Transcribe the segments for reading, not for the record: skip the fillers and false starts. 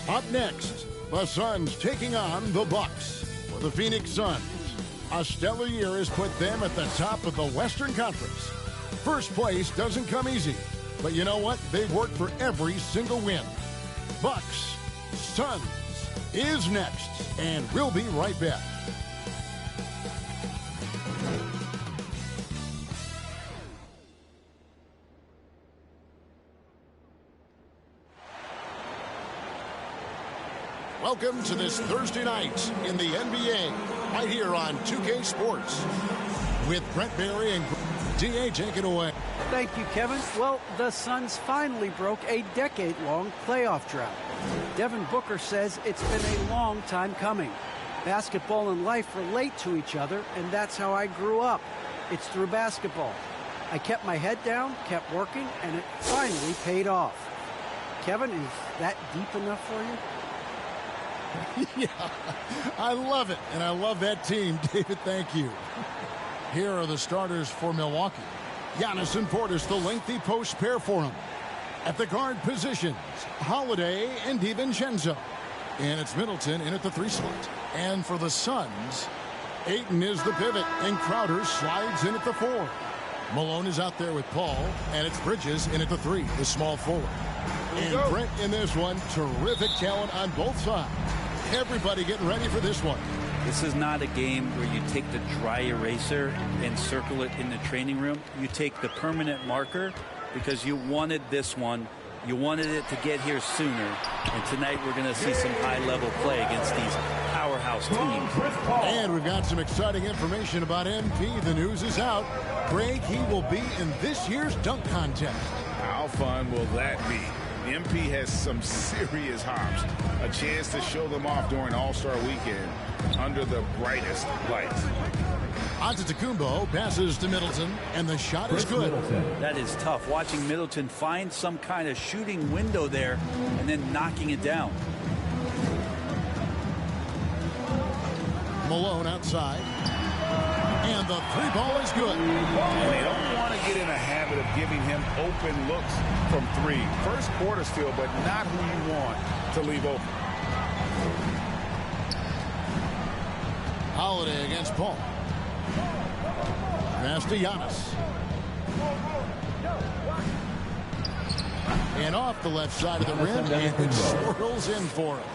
Up next, the Suns taking on the Bucks. For the Phoenix Suns, a stellar year has put them at the top of the Western Conference. First place doesn't come easy, but you know what? They've worked for every single win. Bucks, Suns is next, and we'll be right back. Welcome to this Thursday night in the NBA, right here on 2K Sports. With Brent Barry and DA, take it away. Thank you, Kevin. Well, the Suns finally broke a decade-long playoff drought. Devin Booker says it's been a long time coming. Basketball and life relate to each other, and that's how I grew up. It's through basketball. I kept my head down, kept working, and it finally paid off. Kevin, is that deep enough for you? Yeah, I love it, and I love that team, David. Thank you. Here are the starters for Milwaukee. Giannis and Portis, the lengthy post pair for him. At the guard positions, Holiday and DiVincenzo. And it's Middleton in at the 3 slot. And for the Suns, Ayton is the pivot, and Crowder slides in at the 4. Malone is out there with Paul, and it's Bridges in at the 3, the small forward. And Brent in this one, terrific talent on both sides. Everybody getting ready for this one. This is not a game where you take the dry eraser and circle it in the training room. You take the permanent marker because you wanted this one. You wanted it to get here sooner. And tonight we're going to see some high-level play against these powerhouse teams. And we've got some exciting information about MP. The news is out. Greg, he will be in this year's dunk contest. How fun will that be? MP has some serious hops. A chance to show them off during All-Star Weekend under the brightest lights. Antetokounmpo passes to Middleton, and the shot is good. That is tough. Watching Middleton find some kind of shooting window there and then knocking it down. Malone outside. And the 3 ball is good. And they don't want to get in a habit of giving him open looks from 3. First quarter still, but not who you want to leave open. Holiday against Paul. Pass to Giannis. And off the left side of the rim, and it swirls in for him.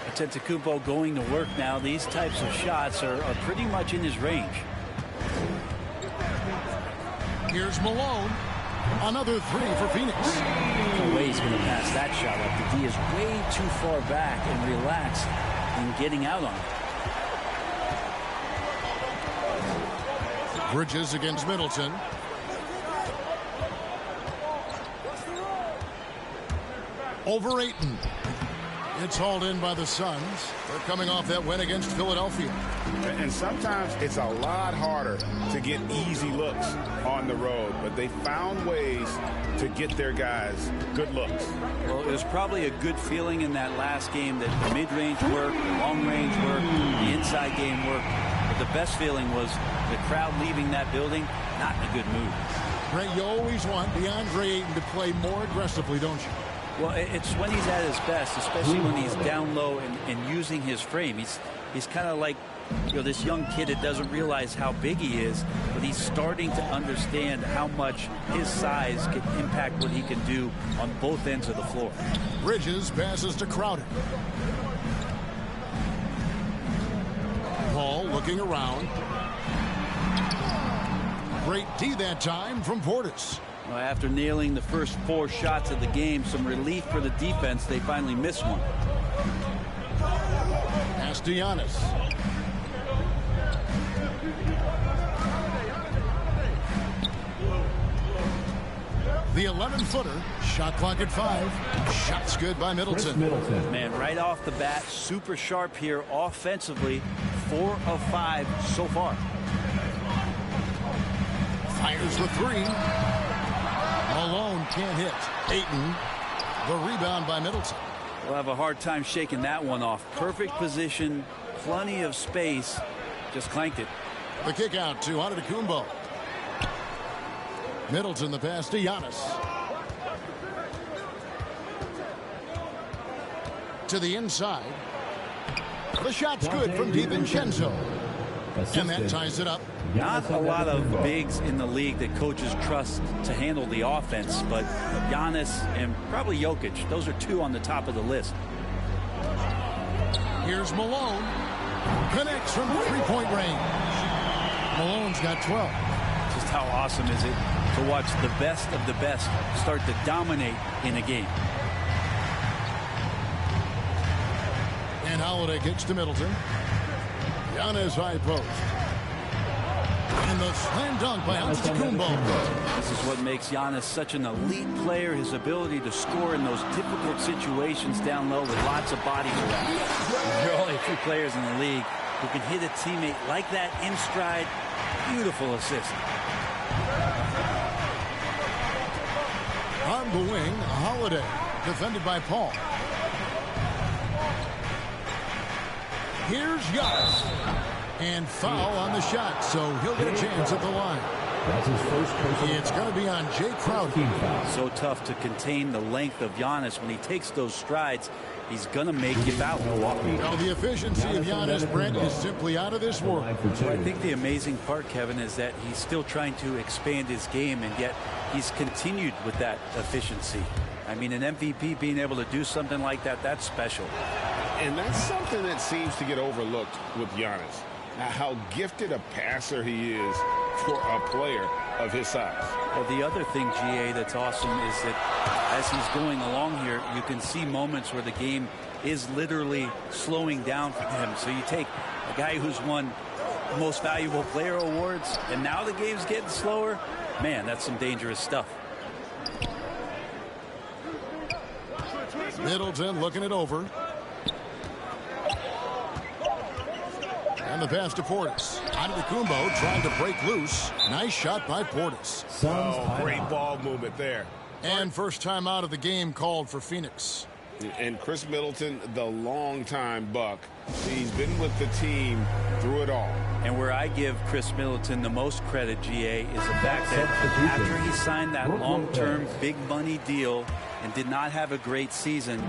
Antetokounmpo going to work now. These types of shots are pretty much in his range. Here's Malone. Another 3 for Phoenix. No way he's going to pass that shot up. The D is way too far back and relaxed in getting out on it. Bridges against Middleton. Over Ayton. It's hauled in by the Suns. They're coming off that win against Philadelphia. And sometimes it's a lot harder to get easy looks on the road, but they found ways to get their guys good looks. Well, it was probably a good feeling in that last game that the mid-range worked, the long-range worked, the inside game worked. But the best feeling was the crowd leaving that building not in a good mood. Ray, you always want DeAndre Ayton to play more aggressively, don't you? Well, it's when he's at his best, especially when he's down low and using his frame. He's kind of like, you know, this young kid that doesn't realize how big he is, but he's starting to understand how much his size can impact what he can do on both ends of the floor. Bridges passes to Crowder. Paul looking around. Great D that time from Portis. Well, after nailing the first 4 shots of the game, some relief for the defense. They finally missed one. Pass to Giannis. The 11-footer, shot clock at 5. Shots good by Middleton. Man, right off the bat, super sharp here offensively. 4 of 5 so far. Fires the 3. Malone can't hit. Ayton, the rebound by Middleton. We'll have a hard time shaking that one off. Perfect position, plenty of space, just clanked it. The kick out to Antetokounmpo. Middleton the pass to Giannis. to the inside. The shot's good from DiVincenzo. And that ties it up. Not a lot of bigs in the league that coaches trust to handle the offense, but Giannis and probably Jokic, those are two on the top of the list. Here's Malone. Connects from three-point range. Malone's got 12. Just how awesome is it to watch the best of the best start to dominate in a game. And Holiday kicks to Middleton. Giannis high post. And the slam dunk by Antetokounmpo. This is what makes Giannis such an elite player, his ability to score in those difficult situations down low with lots of bodies around. There are only two players in the league who can hit a teammate like that in stride. Beautiful assist. On the wing, Holiday, defended by Paul. Here's Giannis. And foul on the shot, so he'll get a chance at the line. That's his first personal. It's going to be on Jay Crowder. So tough to contain the length of Giannis. When he takes those strides, he's going to make you foul. Well, the efficiency of Giannis, Brent, is simply out of this world. I think the amazing part, Kevin, is that he's still trying to expand his game, and yet he's continued with that efficiency. I mean, an MVP being able to do something like that, that's special. And that's something that seems to get overlooked with Giannis. How gifted a passer he is for a player of his size. Well, the other thing, GA, that's awesome is that as he's going along here, you can see moments where the game is literally slowing down for him. So you take a guy who's won most valuable player awards, and now the game's getting slower. Man, that's some dangerous stuff. Middleton looking it over. And the pass to Portis. Antetokounmpo trying to break loose. Nice shot by Portis. Oh, great ball movement there. And first time out of the game called for Phoenix. And Chris Middleton, the longtime Buck. He's been with the team through it all. And where I give Chris Middleton the most credit, GA, is the fact that after he signed that long-term big money deal and did not have a great season,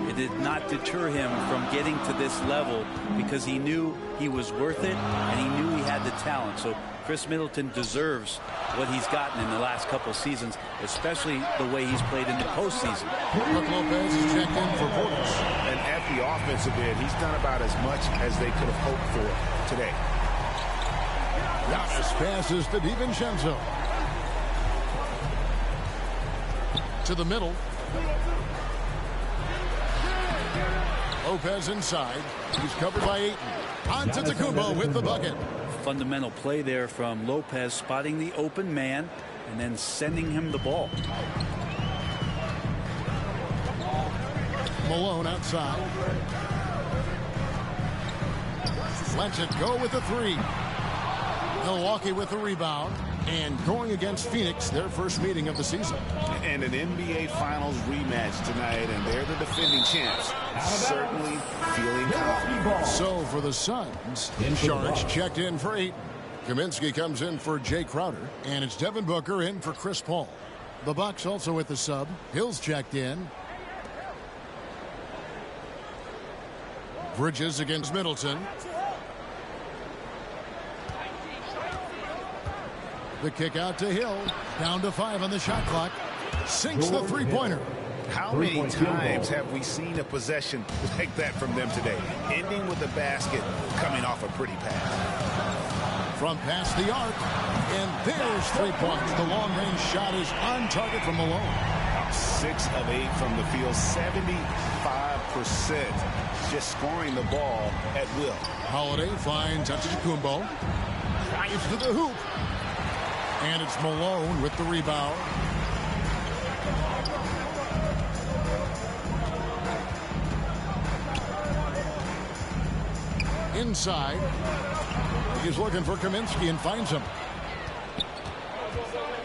it did not deter him from getting to this level because he knew he was worth it and he knew he had the talent. So Chris Middleton deserves what he's gotten in the last couple seasons, especially the way he's played in the postseason. Brook Lopez is checked in for Portis. And at the offensive end, he's done about as much as they could have hoped for today. Giannis passes to DiVincenzo. To the middle. Lopez inside. He's covered by Ayton. Antetokounmpo with the bucket. Fundamental play there from Lopez, spotting the open man and then sending him the ball. Malone outside. Lets it go with the three. Milwaukee with the rebound. And going against Phoenix, their first meeting of the season. And an NBA Finals rematch tonight, and they're the defending champs. Certainly feeling confident. So for the Suns, Sharks checked in for Ayton. Kaminsky comes in for Jay Crowder. And it's Devin Booker in for Chris Paul. The Bucks also with the sub. Hill's checked in. Bridges against Middleton. The kick out to Hill. Down to 5 on the shot clock. Sinks the three-pointer. How many times have we seen a possession like that from them today? Ending with a basket coming off a pretty pass. From past the arc. And there's 3 points. The long-range shot is on target from Malone. 6 of 8 from the field. 75%. Just scoring the ball at will. Holiday finds Antetokounmpo. Drives to the hoop. And it's Malone with the rebound. Inside. He's looking for Kaminsky and finds him.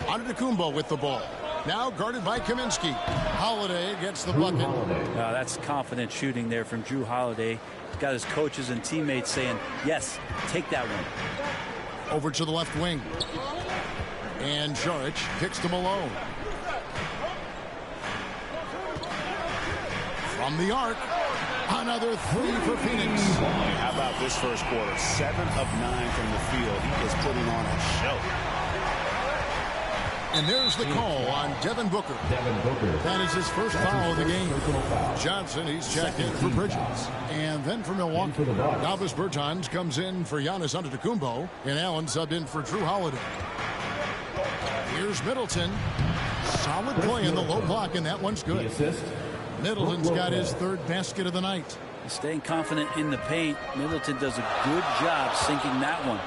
Antetokounmpo with the ball. Now guarded by Kaminsky. Holiday gets the bucket. That's confident shooting there from Drew Holiday. He's got his coaches and teammates saying, yes, take that one. Over to the left wing. And Saric kicks to Malone. From the arc. Another three for Phoenix. And how about this first quarter? 7 of 9 from the field. He is putting on a show. And there's the call on Devin Booker. That is his first foul of the game. Johnson, he's checked in for Bridges. And then for Milwaukee, Davis Bertans comes in for Giannis Antetokounmpo. And Allen subbed in for Drew Holiday. Here's Middleton. Solid play in the low block, and that one's good. Middleton's got his third basket of the night. Staying confident in the paint. Middleton does a good job sinking that one.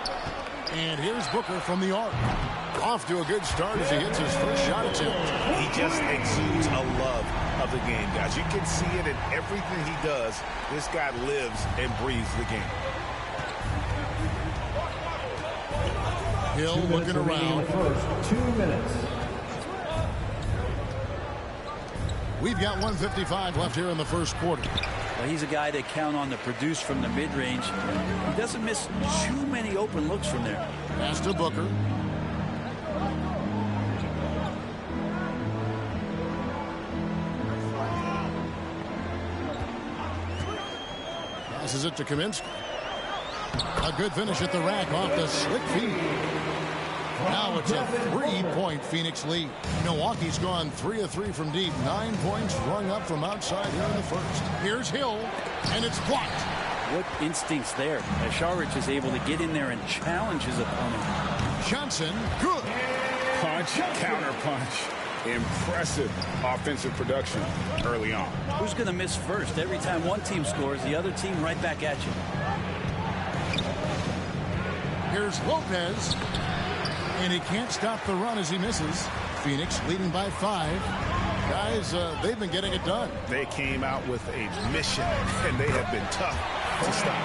And here's Booker from the arc. Off to a good start as he hits his first shot attempt. He just exudes a love of the game, guys. You can see it in everything he does. This guy lives and breathes the game. Hill looking around. 2 minutes. We've got 1:55 left here in the first quarter. Well, he's a guy to count on to produce from the mid-range. He doesn't miss too many open looks from there. Pass to Booker. Passes it to Kaminsky. A good finish at the rack off the slick feed. Now it's a 3-point Phoenix lead. Milwaukee's gone 3 of 3 from deep. 9 points rung up from outside here in the first. Here's Hill, and it's blocked. What instincts there. Šarić is able to get in there and challenge his opponent. Johnson, good. Punch, counter punch. Impressive offensive production early on. Who's going to miss first? Every time one team scores, the other team right back at you. Here's Lopez. And he can't stop the run as he misses. Phoenix leading by 5. Guys, they've been getting it done. They came out with a mission, and they have been tough to stop.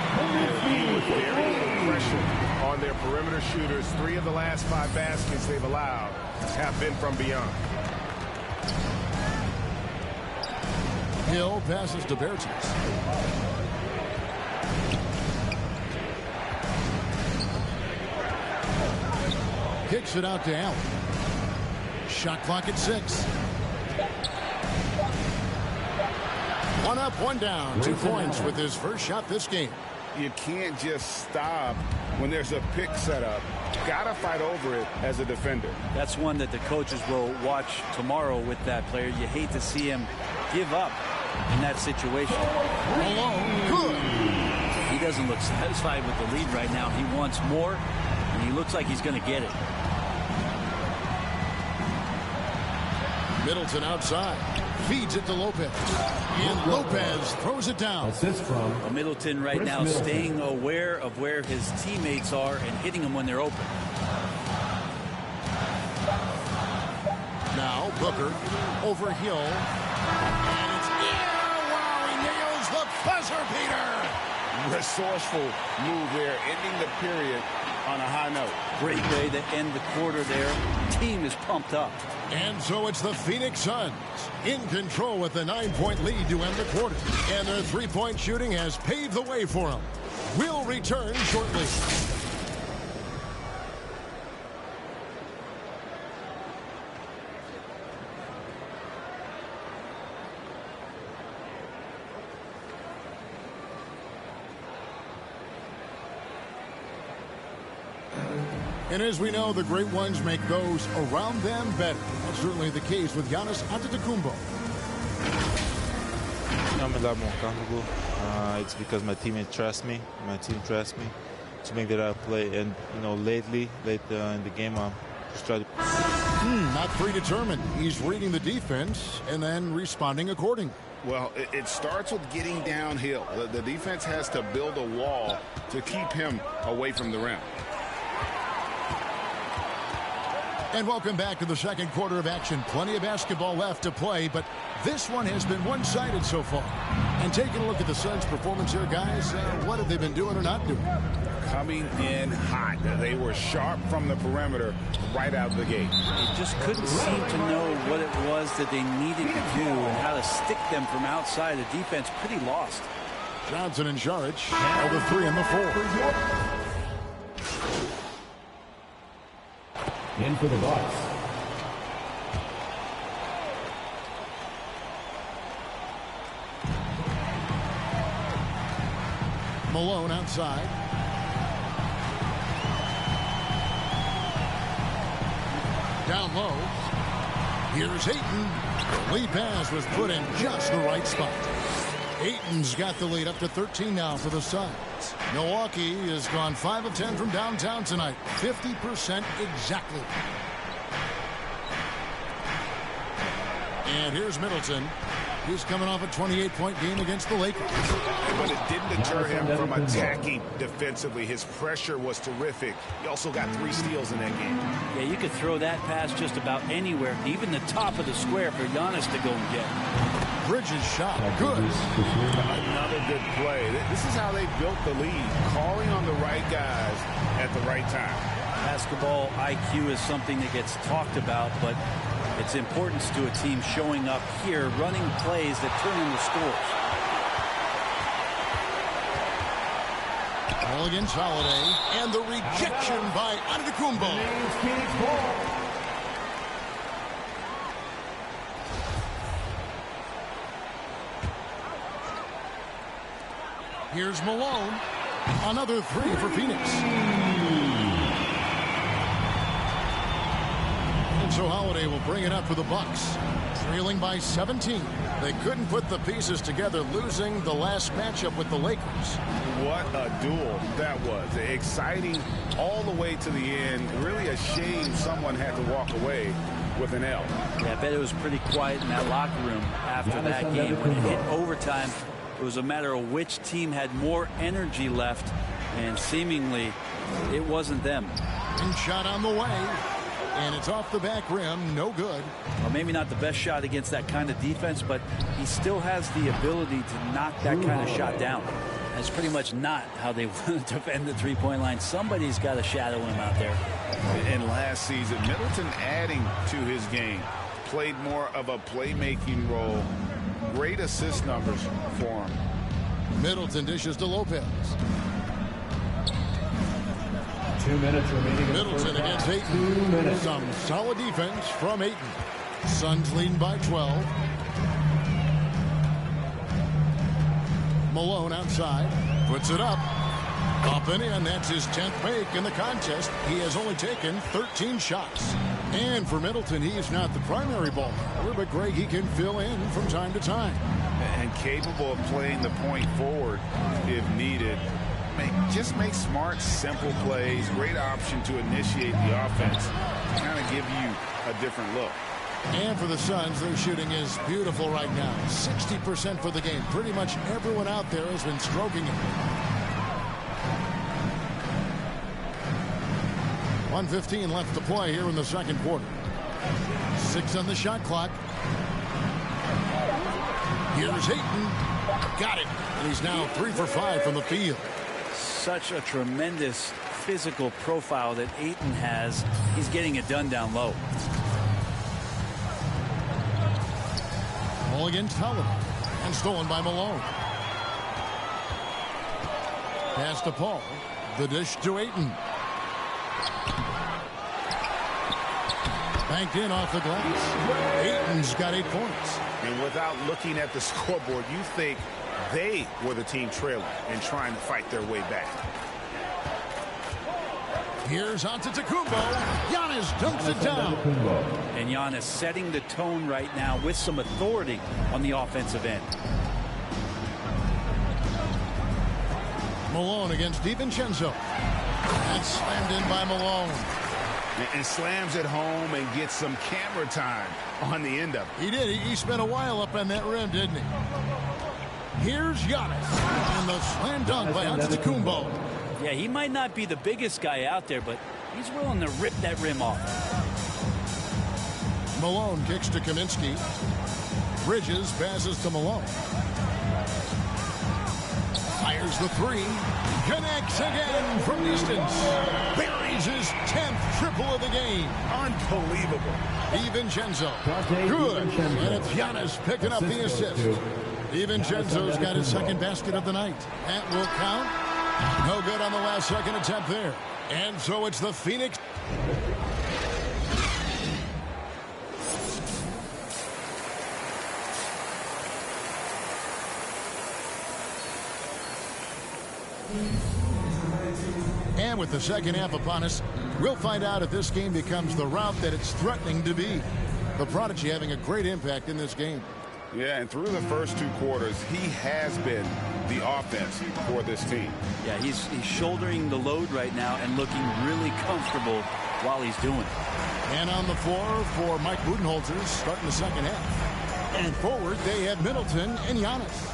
He was very pressure on their perimeter shooters. 3 of the last 5 baskets they've allowed have been from beyond. Hill passes to Bertans. Kicks it out to Allen. Shot clock at 6. 1 up, 1 down. 2 points with his first shot this game. You can't just stop when there's a pick set up. Gotta fight over it as a defender. That's one that the coaches will watch tomorrow with that player. You hate to see him give up in that situation. Alone, good. He doesn't look satisfied with the lead right now. He wants more, and he looks like he's going to get it. Middleton outside. Feeds it to Lopez. And Lopez throws it down. Assist from Middleton right now staying aware of where his teammates are and hitting them when they're open. Now Booker over Hill. And it's wow, he nails the buzzer beater. Resourceful move there, ending the period on a high note. Great way to end the quarter there. Team is pumped up. And so it's the Phoenix Suns in control with a 9-point lead to end the quarter. And their 3-point shooting has paved the way for them. We'll return shortly. And as we know, the great ones make those around them better. That's certainly the case with Giannis Antetokounmpo. I'm a lot more comfortable. It's because my teammates trust me. My team trusts me to make that play. And, you know, late in the game, I'm just trying to... Not predetermined. He's reading the defense and then responding accordingly. Well, it starts with getting downhill. The defense has to build a wall to keep him away from the rim. And welcome back to the second quarter of action. Plenty of basketball left to play, but this one has been one-sided so far. And taking a look at the Suns' performance here, guys, what have they been doing or not doing? Coming in hot. They were sharp from the perimeter right out of the gate. They just couldn't seem to know what it was that they needed to do and how to stick them from outside. The defense pretty lost. Johnson and Šarić are the 3 and the 4. in for the Bucks. Malone outside. Down low. Here's Ayton. The lead pass was put in just the right spot. Ayton's got the lead up to 13 now for the Suns. Milwaukee has gone 5 of 10 from downtown tonight. 50% exactly. And here's Middleton. He's coming off a 28-point game against the Lakers. But it didn't deter him from attacking defensively. His pressure was terrific. He also got 3 steals in that game. Yeah, you could throw that pass just about anywhere, even the top of the square for Giannis to go and get. Bridges shot. Good. Another good play. This is how they built the lead. Calling on the right guys at the right time. Basketball IQ is something that gets talked about, but its importance to a team showing up here, running plays that turn into scores. All against Holiday, and the rejection by Antetokounmpo. Here's Malone. Another 3 for Phoenix. And so Holiday will bring it up for the Bucks. Trailing by 17. They couldn't put the pieces together, losing the last matchup with the Lakers. What a duel that was. Exciting all the way to the end. Really a shame someone had to walk away with an L. Yeah, I bet it was pretty quiet in that locker room after that game. When it hit overtime, it was a matter of which team had more energy left, and seemingly it wasn't them. And shot on the way, and it's off the back rim, no good. Well, maybe not the best shot against that kind of defense, but he still has the ability to knock that kind of shot down. That's pretty much not how they want to defend the three-point line. Somebody's got to shadow him out there. And last season, Middleton adding to his game, played more of a playmaking role. Great assist numbers for him. Middleton dishes to Lopez. 2 minutes remaining. Middleton against Ayton. 2 minutes. Some solid defense from Ayton. Suns leading by 12. Malone outside. Puts it up. Up and in. That's his 10th make in the contest. He has only taken 13 shots. And for Middleton, he is not the primary ball handler, but Greg, he can fill in from time to time. And capable of playing the point forward if needed. Just make smart, simple plays. Great option to initiate the offense. Kind of give you a different look. And for the Suns, their shooting is beautiful right now. 60% for the game. Pretty much everyone out there has been stroking it. 1:15 left to play here in the second quarter. 6 on the shot clock. Here's Ayton. Got it. And he's now 3 for 5 from the field. Such a tremendous physical profile that Ayton has. He's getting it done down low. Ball against Holiday. And stolen by Malone. Pass to Paul. The dish to Ayton. Banked in off the glass. Ayton's got 8 points. And without looking at the scoreboard, you think they were the team trailing and trying to fight their way back. Here's Antetokounmpo. Giannis dunks it down. And Giannis setting the tone right now with some authority on the offensive end. Malone against DiVincenzo. And slammed in by Malone. And slams it home and gets some camera time on the end of it. He did. He spent a while up on that rim, didn't he? Here's Giannis. And the slam dunk by Antetokounmpo. Yeah, he might not be the biggest guy out there, but he's willing to rip that rim off. Malone kicks to Kaminsky. Bridges passes to Malone. Fires the 3. Connects again from distance. Buries his 10th triple of the game. Unbelievable. DiVincenzo. Good. And it's Giannis picking up the assist. DiVincenzo's got his second basket of the night. That will count. No good on the last second attempt there. And so it's the Phoenix. And with the second half upon us, we'll find out if this game becomes the rout that it's threatening to be. The Prodigy having a great impact in this game. Yeah, and through the first 2 quarters, he has been the offense for this team. Yeah, he's shouldering the load right now and looking really comfortable while he's doing it. And on the floor for Mike Budenholzer starting the second half. And forward, they have Middleton and Giannis.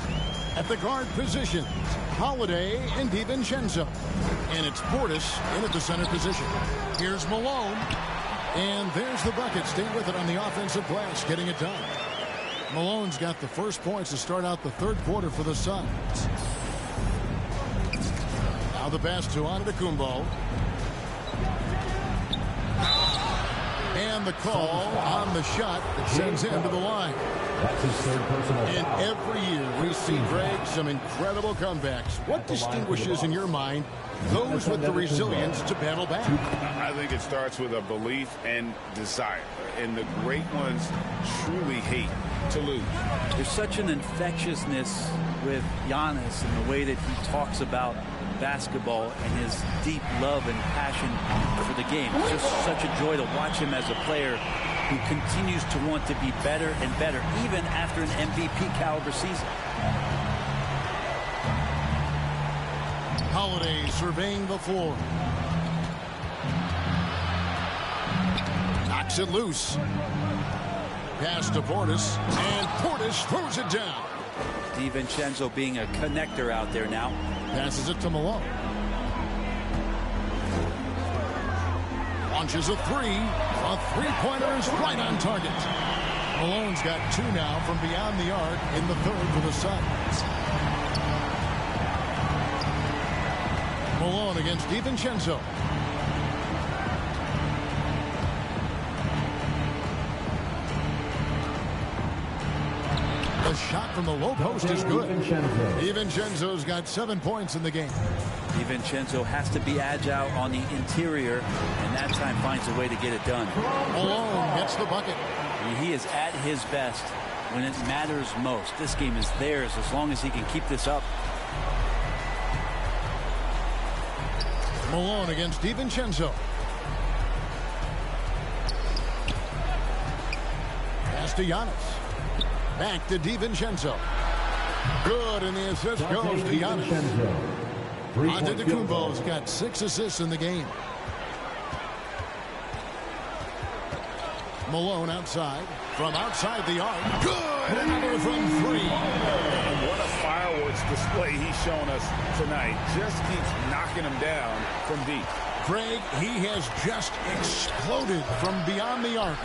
At the guard positions, Holiday and DiVincenzo. And it's Portis in at the center position. Here's Malone. And there's the bucket. Staying with it on the offensive glass, getting it done. Malone's got the first points to start out the third quarter for the Suns. Now the pass to Antetokounmpo. And the call on the shot that sends him to the line. That's his third personal And foul. every year we see, Greg, some incredible comebacks. What distinguishes, in your mind, those with the resilience to battle back? I think it starts with a belief and desire. And the great ones truly hate to lose. There's such an infectiousness with Giannis and the way that he talks about basketball and his deep love and passion for the game. It's just such a joy to watch him as a player who continues to want to be better and better, even after an MVP caliber season. Holiday surveying the floor. Knocks it loose. Pass to Portis, and Portis throws it down. DiVincenzo being a connector out there now. Passes it to Malone. Launches a three. A three-pointer is right on target. Malone's got 2 now from beyond the arc in the third for the Suns. Malone against DiVincenzo. The shot from the low post is good. DiVincenzo's got 7 points in the game. DiVincenzo has to be agile on the interior, and that time finds a way to get it done. Malone gets the bucket. I mean, he is at his best when it matters most. This game is theirs as long as he can keep this up. Malone against DiVincenzo. Pass to Giannis. Back to DiVincenzo. Good, and the assist goes to Giannis. Antetokounmpo's got 6 assists in the game. Malone outside. From outside the arc. Good! Another from 3. And what a fireworks display he's shown us tonight. Just keeps knocking him down from deep. Craig, he has just exploded from beyond the arc.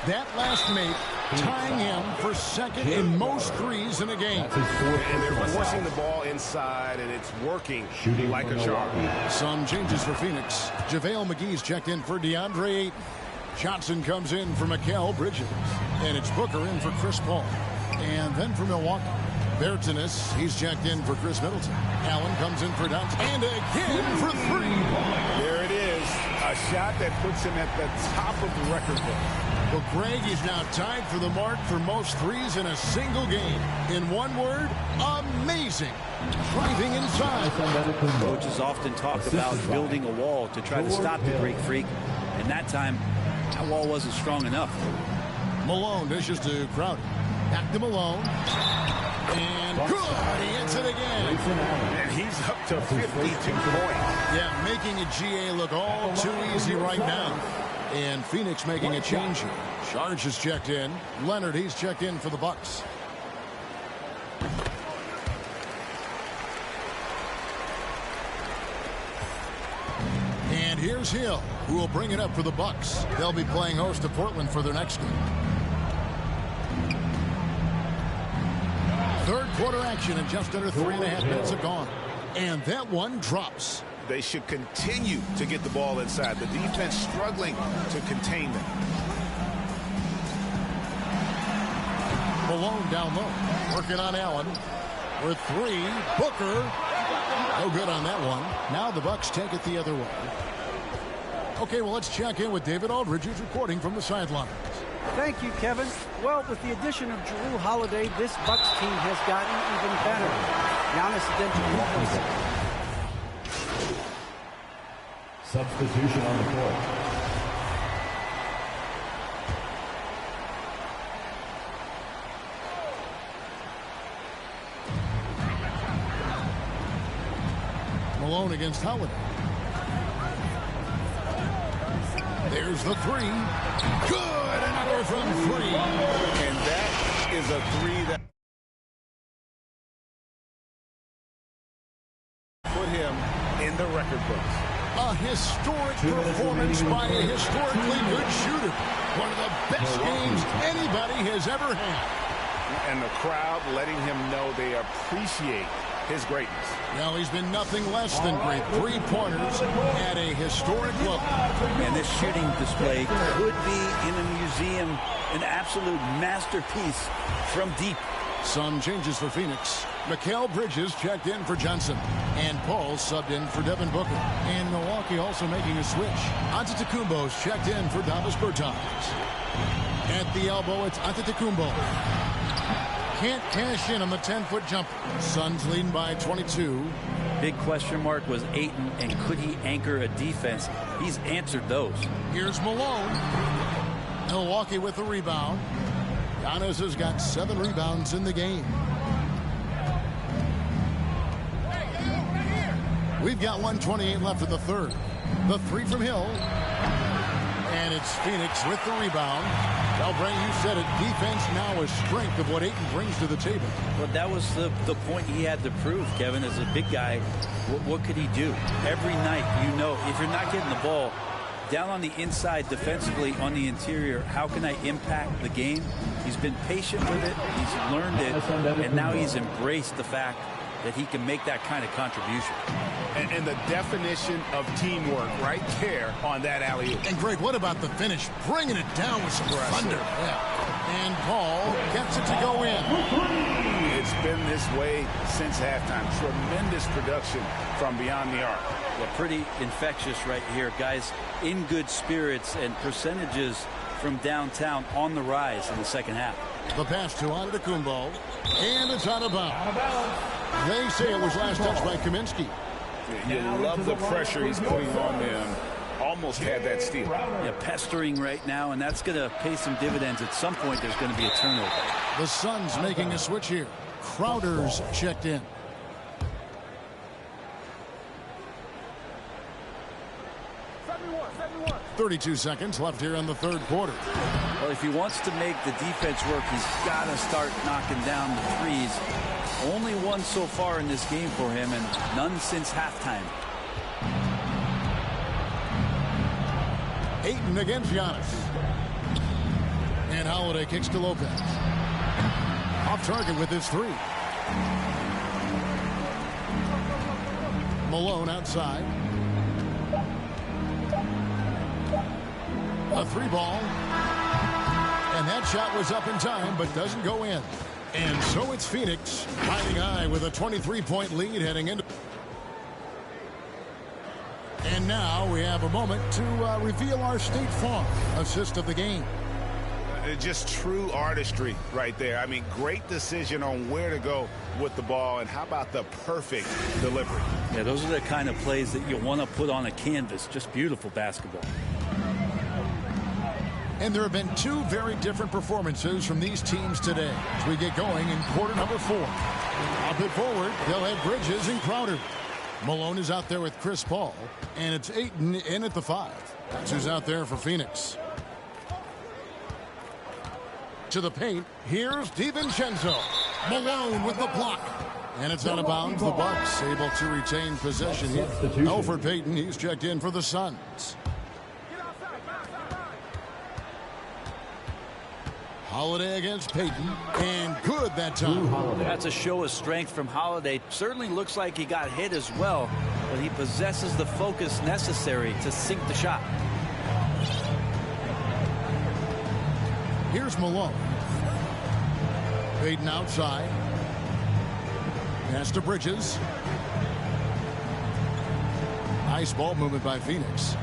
That last make tying him for second in most threes in a game. And they're forcing the ball inside, and it's working like a charm. Some changes for Phoenix. JaVale McGee's checked in for DeAndre Ayton. Johnson comes in for Mikal Bridges. And it's Booker in for Chris Paul. And then for Milwaukee, Bertanis, he's checked in for Chris Middleton. Allen comes in for Downs. And again for 3. There it is. A shot that puts him at the top of the record book. Well, Greg is now tied for the mark for most threes in a single game. In one word, amazing. Driving inside. Coaches often talk about building a wall to try to stop the Greek Freak, and that time, that wall wasn't strong enough. Malone dishes to Crowder. Back to Malone. And good. He hits it again. And he's up to 52 points. Yeah, making a GA look all too easy right now. And Phoenix making a change here. Charge is checked in. Leonard, he's checked in for the Bucks. And here's Hill, who will bring it up for the Bucks. They'll be playing host to Portland for their next game. Third quarter action in just under 3.5 minutes have gone. And that one drops. They should continue to get the ball inside. The defense struggling to contain them. Malone down low. Working on Allen. With 3. Booker. No good on that one. Now the Bucks take it the other way. Okay, well, let's check in with David Aldridge, who's reporting from the sidelines. Thank you, Kevin. Well, with the addition of Jrue Holiday, this Bucks team has gotten even better. Giannis Antetokounmpo. Substitution on the court. Malone against Holiday. There's the three. Good! Another from three. And that is a three that put him in the record books. A historic performance by a historically good shooter. One of the best games anybody has ever had. And the crowd letting him know they appreciate his greatness. Well, he's been nothing less than great. 3-pointers at a historic level. And this shooting display could be in a museum, an absolute masterpiece from deep. Some changes for Phoenix. Mikal Bridges checked in for Johnson. And Paul subbed in for Devin Booker. And Milwaukee also making a switch. Antetokounmpo's checked in for Davis Bertans. At the elbow, it's Antetokounmpo. Can't cash in on the 10-foot jumper. Suns leading by 22. Big question mark was Ayton, and could he anchor a defense? He's answered those. Here's Malone. Milwaukee with the rebound. Giannis has got 7 rebounds in the game. We've got 1:28 left in the third. The three from Hill. And it's Phoenix with the rebound. Well, Brent, you said it. Defense now a strength of what Ayton brings to the table. Well, that was the point he had to prove, Kevin. As a big guy, what could he do? Every night, you know, if you're not getting the ball down on the inside defensively on the interior, how can I impact the game? He's been patient with it. He's learned it. And now he's embraced the fact that he can make that kind of contribution. And the definition of teamwork right there on that alley-oop. And Greg, what about the finish? Bringing it down with some thunder. Yeah. And Paul gets it to go in. It's been this way since halftime. Tremendous production from beyond the arc. Yeah, pretty infectious right here. Guys in good spirits, and percentages from downtown on the rise in the second half. The pass to Antetokounmpo. And it's out of bounds. They say it was last touched by Kaminsky. You love the pressure he's putting on them. Almost had that steal. Yeah, pestering right now, and that's going to pay some dividends. At some point, there's going to be a turnover. The Suns making a switch here. Crowder's checked in. '71. 32 seconds left here in the third quarter. Well, if he wants to make the defense work, he's got to start knocking down the threes. Only one so far in this game for him, and none since halftime. Ayton against Giannis. And Holiday kicks to Lopez. Off target with his three. Malone outside. A three ball. And that shot was up in time, but doesn't go in. And so it's Phoenix riding high with a 23-point lead heading into. And now we have a moment to reveal our State Farm assist of the game. Just true artistry right there. I mean, great decision on where to go with the ball, and how about the perfect delivery? Yeah, those are the kind of plays that you want to put on a canvas. Just beautiful basketball. And there have been two very different performances from these teams today as we get going in quarter number 4. Up it forward, they'll have Bridges and Crowder. Malone is out there with Chris Paul, and it's Ayton in at the 5. That's who's out there for Phoenix. To the paint, here's DiVincenzo. Malone with the block. And it's out of bounds. The Bucks able to retain possession here. Elfrid Payton, he's checked in for the Suns. Holiday against Payton, and good that time. That's a show of strength from Holiday. Certainly looks like he got hit as well, but he possesses the focus necessary to sink the shot. Here's Malone. Payton outside. Pass to Bridges. Nice ball movement by Phoenix.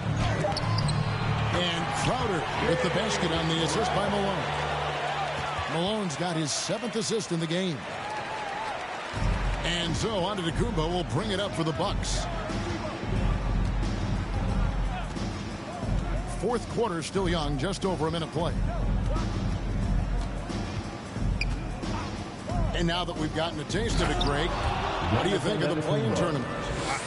And Crowder with the basket on the assist by Malone. Malone's got his 7th assist in the game. And so Antetokounmpo will bring it up for the Bucks. fourth quarter still young, just over a minute play. And now that we've gotten a taste of it, Greg, what do you think of the play-in tournament?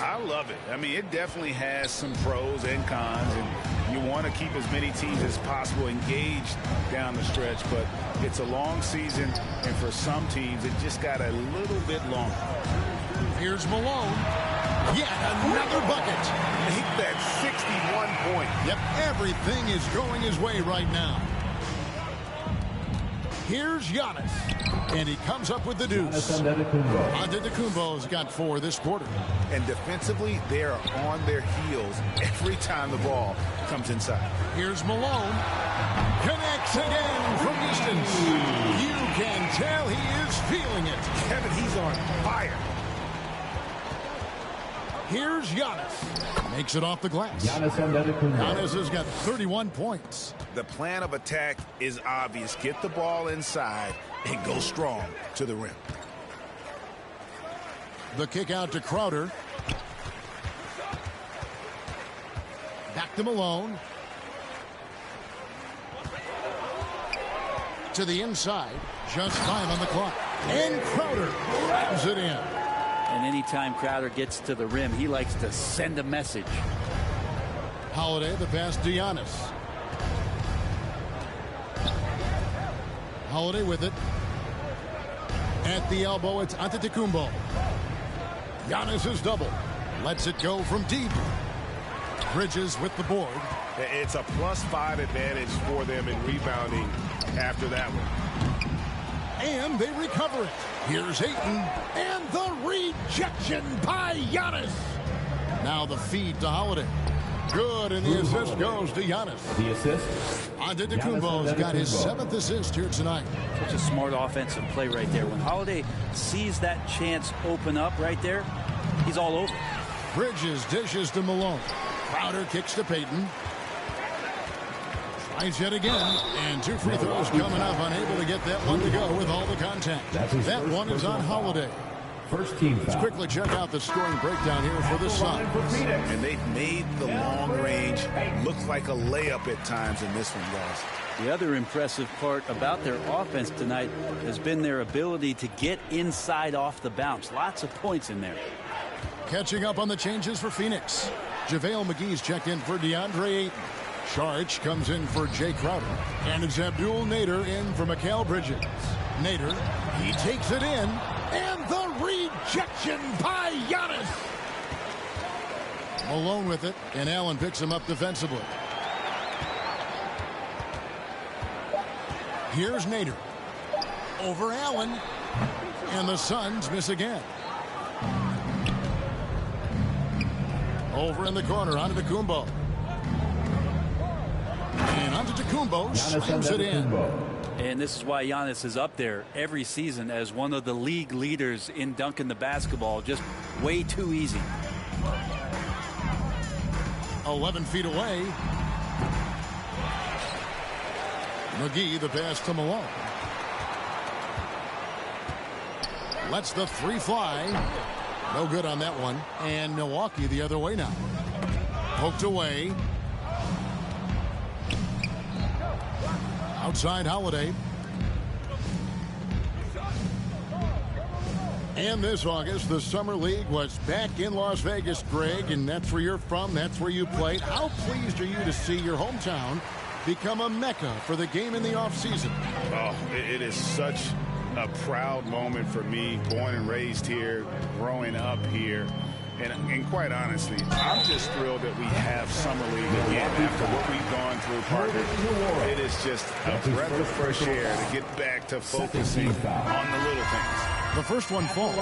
I love it. I mean, it definitely has some pros and cons, and you want to keep as many teams as possible engaged down the stretch, but it's a long season, and for some teams, it just got a little bit longer. Here's Malone. Yet another bucket. Make that 61 point. Yep, everything is going his way right now. Here's Giannis. And he comes up with the deuce. Antetokounmpo's got 4 this quarter. And defensively, they're on their heels every time the ball comes inside. Here's Malone. Connects again from distance. You can tell he is feeling it. Kevin, he's on fire. Here's Giannis. Makes it off the glass. Giannis has got 31 points. The plan of attack is obvious. Get the ball inside and go strong to the rim. The kick out to Crowder. Back to Malone. To the inside. Just 5 on the clock. And Crowder grabs it in. And anytime Crowder gets to the rim, he likes to send a message. Holiday, the pass to Giannis. Holiday with it. At the elbow, it's Antetokounmpo. Giannis is double. Lets it go from deep. Bridges with the board. It's a +5 advantage for them in rebounding after that one. And they recover it. Here's Ayton. And the rejection by Giannis. Now the feed to Holiday. Good, and the assist goes to Giannis. The assist. Antetokounmpo's got his 7th assist here tonight. Such a smart offensive play right there. When Holiday sees that chance open up right there, he's all over. Bridges dishes to Malone. Crowder kicks to Payton. Tries yet again, and 2 free throws coming up, unable to get that one to go with all the contact. That one is on Holiday. First team Let's foul. quickly check out the scoring breakdown here for the Suns. And they've made the long range look like a layup at times in this one, guys. The other impressive part about their offense tonight has been their ability to get inside off the bounce. Lots of points in there. Catching up on the changes for Phoenix. JaVale McGee's checked in for DeAndre Ayton. Saric comes in for Jay Crowder. And it's Abdul Nader in for Mikal Bridges. Nader, he takes it in. And the rejection by Giannis. Malone with it, and Allen picks him up defensively. Here's Nader. Over Allen. And the Suns miss again. Over in the corner, Antetokounmpo. And Antetokounmpo slams it in. And this is why Giannis is up there every season as one of the league leaders in dunking the basketball. Just way too easy. 11 feet away. McGee, the pass to Malone. Lets the 3 fly. No good on that one. And Milwaukee the other way now. Poked away. Outside Holiday. And this August, the Summer League was back in Las Vegas, Greg, and that's where you're from. That's where you played. How pleased are you to see your hometown become a mecca for the game in the offseason? Oh, it is such a proud moment for me, born and raised here, growing up here. And quite honestly, I'm just thrilled that we have Summer League again after what we've gone through, partner. It is just a breath of fresh air to get back to focusing on the little things. The first one falls.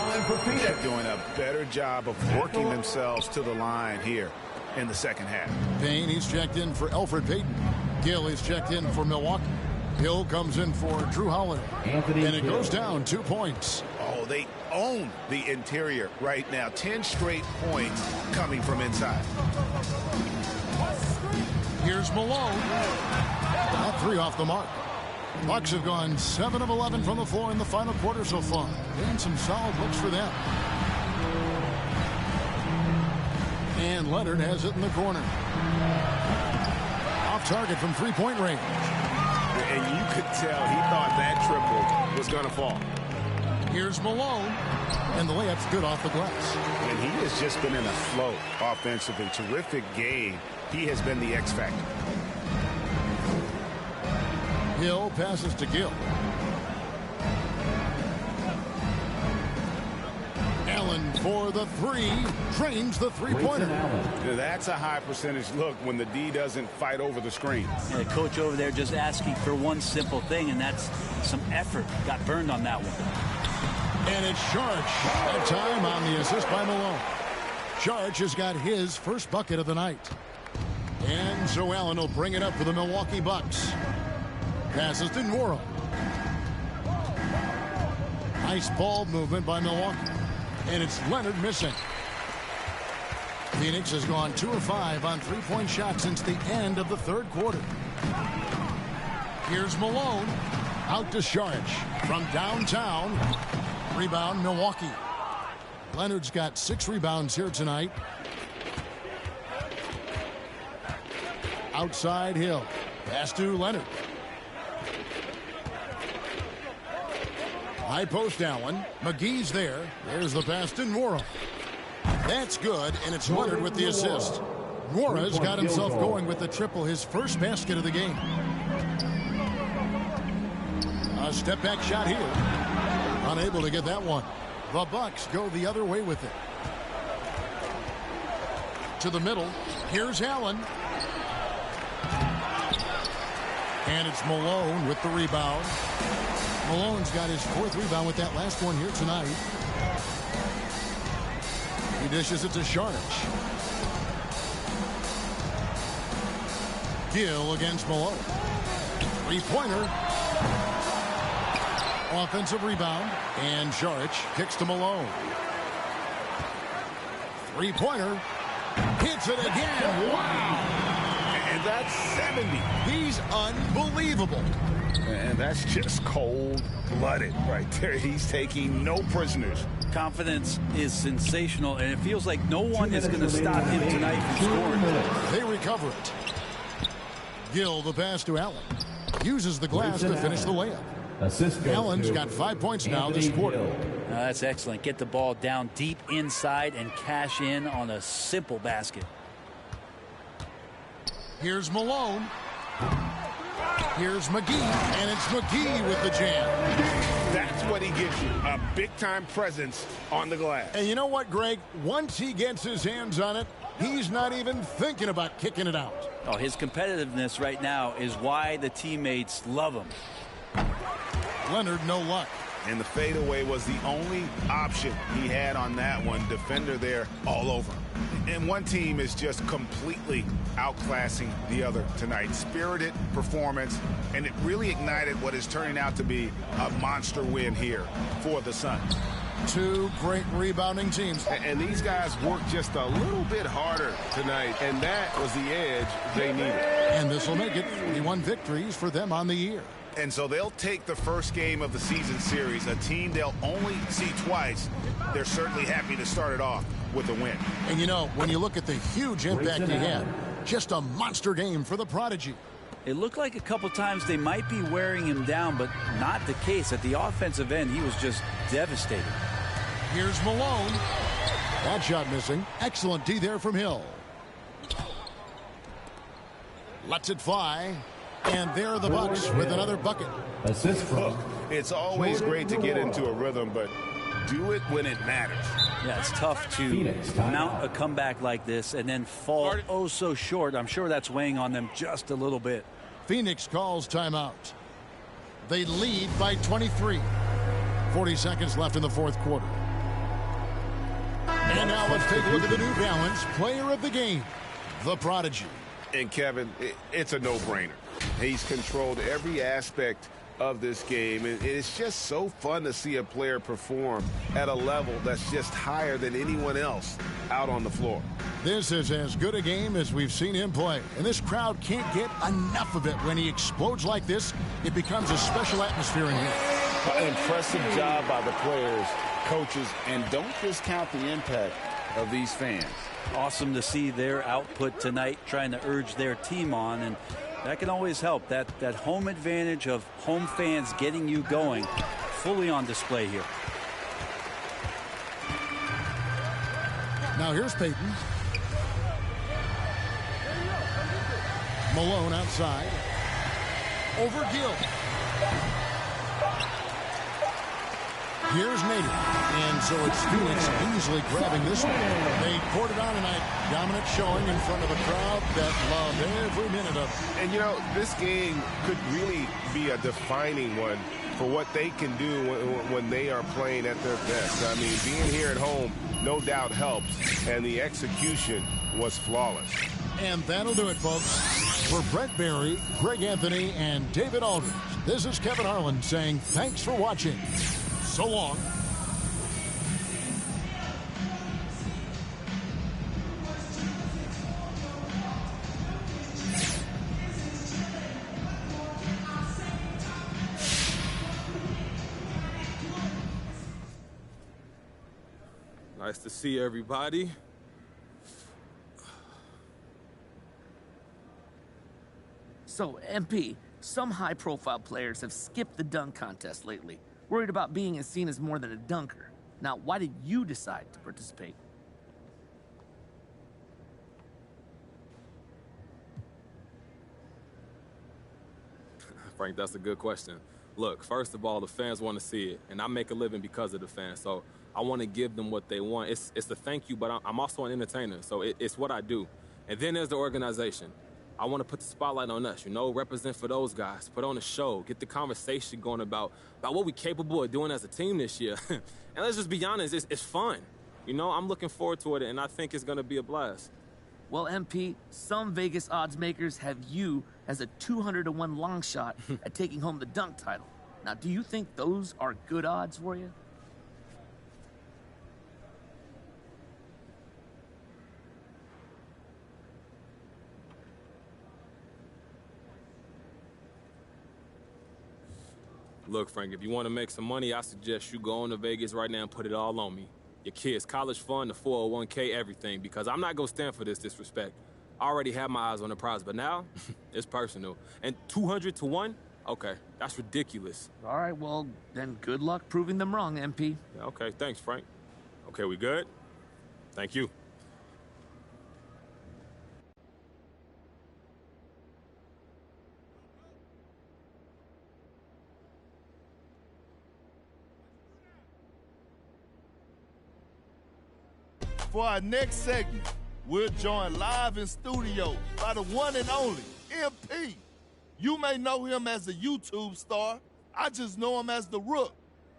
They're doing a better job of working themselves to the line here in the second half. Payne, he's checked in for Elfrid Payton. Gill is checked in for Milwaukee. Hill comes in for Drew Holiday. And it goes down 2 points. Oh, they own the interior right now. 10 straight points coming from inside. Here's Malone. That 3 off the mark. Bucks have gone 7 of 11 from the floor in the final quarter so far. And some solid looks for them. And Leonard has it in the corner. target from three-point range. And you could tell he thought that triple was going to fall. Here's Malone, and the layup's good off the glass. And he has just been in a flow offensively. Terrific game. He has been the X factor. Hill passes to Gill. Allen for the three. Drains the three-pointer. That's a high percentage look when the D doesn't fight over the screen. And the coach over there just asking for one simple thing, and that's some effort. Got burned on that one. And it's Sharch. That time on the assist by Malone. Sharch has got his first bucket of the night. And so Allen will bring it up for the Milwaukee Bucks. Passes to Nwora. Nice ball movement by Milwaukee. And it's Leonard missing. Phoenix has gone 2 of 5 on three-point shots since the end of the third quarter. Here's Malone. Out to Sharch from downtown. Rebound, Milwaukee. Leonard's got 6 rebounds here tonight. Outside Hill. Pass to Leonard. High post Allen. McGee's there. There's the pass to Nwora. That's good, and it's Leonard with the assist. Nwora's got himself going with the triple, his first basket of the game. A step-back shot here. Unable to get that one. The Bucks go the other way with it. To the middle. Here's Allen. And it's Malone with the rebound. Malone's got his 4th rebound with that last one here tonight. He dishes it to Sharch. Gill against Malone. Three-pointer. Offensive rebound. And Sharch kicks to Malone. Three-pointer. Hits it again. Wow. And that's 70. He's unbelievable. And that's just cold-blooded right there. He's taking no prisoners. Confidence is sensational, and it feels like no one is going to stop him tonight from scoring. They recover it. Gill the pass to Allen. Uses the glass to finish the layup. Allen's got 5 points now this quarter. That's excellent. Get the ball down deep inside and cash in on a simple basket. Here's Malone. Here's McGee, and it's McGee with the jam. That's what he gives you, a big-time presence on the glass. And you know what, Greg? Once he gets his hands on it, he's not even thinking about kicking it out. Oh, his competitiveness right now is why the teammates love him. Leonard, no luck. And the fadeaway was the only option he had on that one. Defender there all over him. And one team is just completely outclassing the other tonight. Spirited performance, and it really ignited what is turning out to be a monster win here for the Suns. 2 great rebounding teams. And these guys worked just a little bit harder tonight, and that was the edge they needed. And this will make it 41 victories for them on the year. And so they'll take the first game of the season series, a team they'll only see twice. They're certainly happy to start it off with a win. And you know, when you look at the huge impact he had, just a monster game for the Prodigy. It looked like a couple times they might be wearing him down, but not the case. At the offensive end, he was just devastating. Here's Malone. That shot missing. Excellent D there from Hill. Lets it fly. And there are the Bucks with another bucket. Assist from. Look, it's always great to get into a rhythm, but do it when it matters. Yeah, it's tough to mount a comeback like this and then fall oh so short. I'm sure that's weighing on them just a little bit. Phoenix calls timeout. They lead by 23. 40 seconds left in the fourth quarter. And now let's take a look at the New Balance player of the game, the Prodigy. And Kevin, it's a no-brainer. He's controlled every aspect of this game, and it's just so fun to see a player perform at a level that's just higher than anyone else out on the floor. This is as good a game as we've seen him play, and this crowd can't get enough of it. When he explodes like this, it becomes a special atmosphere in here. Impressive job by the players, coaches, and don't discount the impact of these fans. Awesome to see their output tonight, trying to urge their team on, and That can always help. That home advantage of home fans getting you going, fully on display here. Now here's Peyton. Malone outside. Over Gill. Here's Nader. And so it's Phoenix easily grabbing this one. They poured it on tonight. Dominant showing in front of a crowd that loved every minute of it. And, you know, this game could really be a defining one for what they can do when they are playing at their best. I mean, being here at home no doubt helps, and the execution was flawless. And that'll do it, folks. For Brett Barry, Greg Anthony, and David Aldridge, this is Kevin Harlan saying thanks for watching. So long. Nice to see everybody. So, MP, some high-profile players have skipped the dunk contest lately, worried about being seen as more than a dunker. Now, why did you decide to participate? Frank, that's a good question. Look, first of all, the fans want to see it, and I make a living because of the fans, so I want to give them what they want. It's a thank you, but I'm also an entertainer, so it's what I do. And then there's the organization. I want to put the spotlight on us, you know, represent for those guys, put on a show, get the conversation going about what we're capable of doing as a team this year. And let's just be honest, it's fun. You know, I'm looking forward to it, and I think it's going to be a blast. Well, MP, some Vegas odds makers have you as a 200-to-1 long shot at taking home the dunk title. Now, do you think those are good odds for you? Look, Frank, if you want to make some money, I suggest you go on to Vegas right now and put it all on me. Your kids, college fund, the 401k, everything, because I'm not going to stand for this disrespect. I already have my eyes on the prize, but now it's personal. And 200 to 1? Okay, that's ridiculous. All right, well, then good luck proving them wrong, MP. Yeah, okay, thanks, Frank. Okay, we good? Thank you. For our next segment, we're joined live in studio by the one and only MP. You may know him as a YouTube star. I just know him as the Rook.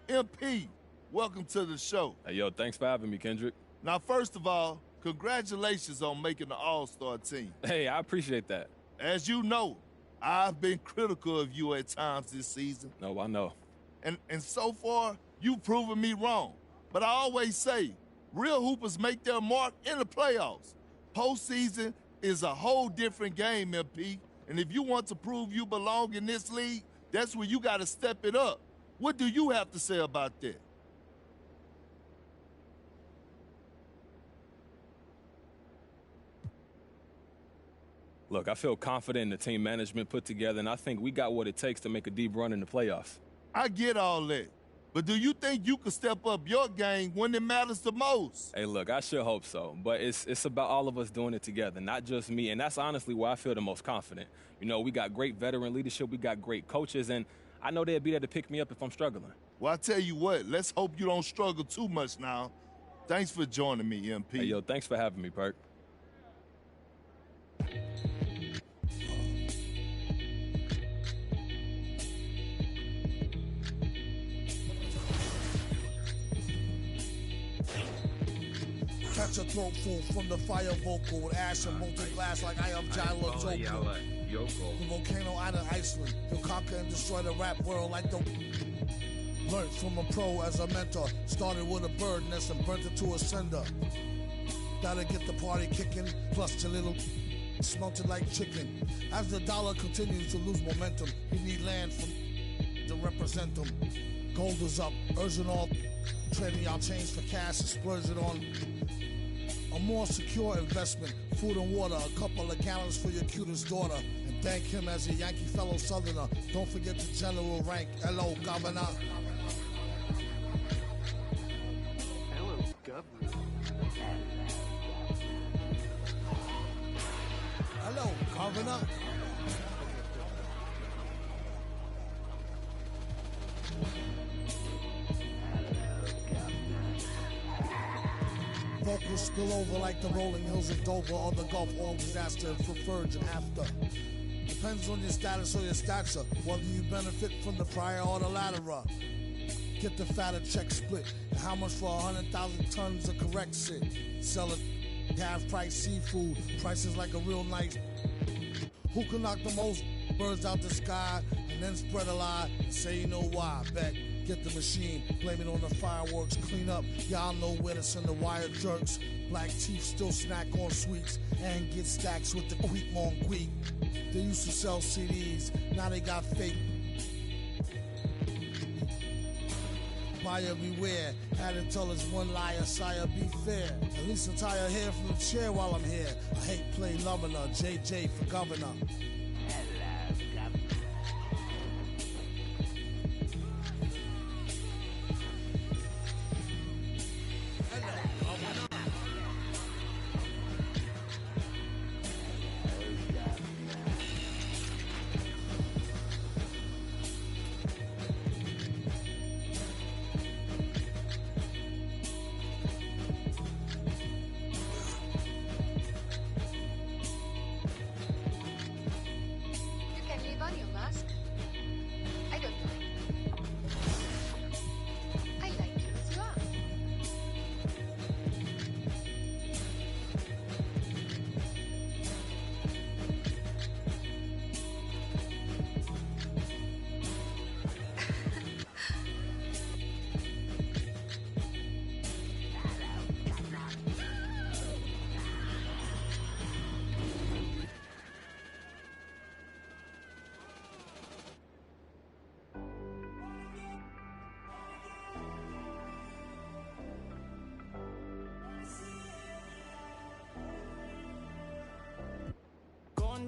MP, welcome to the show. Hey, yo, thanks for having me, Kendrick. Now, first of all, congratulations on making the All-Star team. Hey, I appreciate that. As you know, I've been critical of you at times this season. No, I know. And so far, you've proven me wrong. But I always say, real hoopers make their mark in the playoffs. Postseason is a whole different game, MP. And if you want to prove you belong in this league, that's where you got to step it up. What do you have to say about that? Look, I feel confident in the team management put together, and I think we got what it takes to make a deep run in the playoffs. I get all that. But do you think you can step up your game when it matters the most? Hey, look, I sure hope so. But it's about all of us doing it together, not just me. And that's honestly where I feel the most confident. You know, we got great veteran leadership. We got great coaches. And I know they'll be there to pick me up if I'm struggling. Well, I tell you what, let's hope you don't struggle too much now. Thanks for joining me, MP. Hey, yo, thanks for having me, Perk. Catch a throat full from the fire vocal with ash and molten glass like I am Jalo Joko. The volcano out of Iceland. He'll conquer and destroy the rap world like the... Learned from a pro as a mentor. Started with a bird nest and burnt it to a cinder. Gotta get the party kicking. Plus your little... Smelted like chicken. As the dollar continues to lose momentum, you need land from... to represent them. Gold is up. Urging all... Trading y'all change for cash and splurge it on... A more secure investment, food and water, a couple of gallons for your cutest daughter, and Thank him as a Yankee fellow Southerner. Don't forget the general rank. Hello, Governor. Hello, Governor. Hello, Governor. Vocals spill over like the rolling hills of Dover or the Gulf, always asked if preferred and after. Depends on your status or your stature, whether you benefit from the prior or the latter. Get the fatter check split, and how much for 100,000 tons of correct shit? Sell it, half price seafood, prices like a real nice. Who can knock the most birds out the sky and then spread a lie and say you know why? Bet. Get the machine, blame it on the fireworks, clean up. Y'all know where to send the wire jerks. Black teeth still snack on sweets and get stacks with the quick on quick. They used to sell CDs, now they got fake. Buyer beware, had to tell us one liar, sire, be fair. At least untie her hair from the chair while I'm here. I hate play loving her, JJ for governor.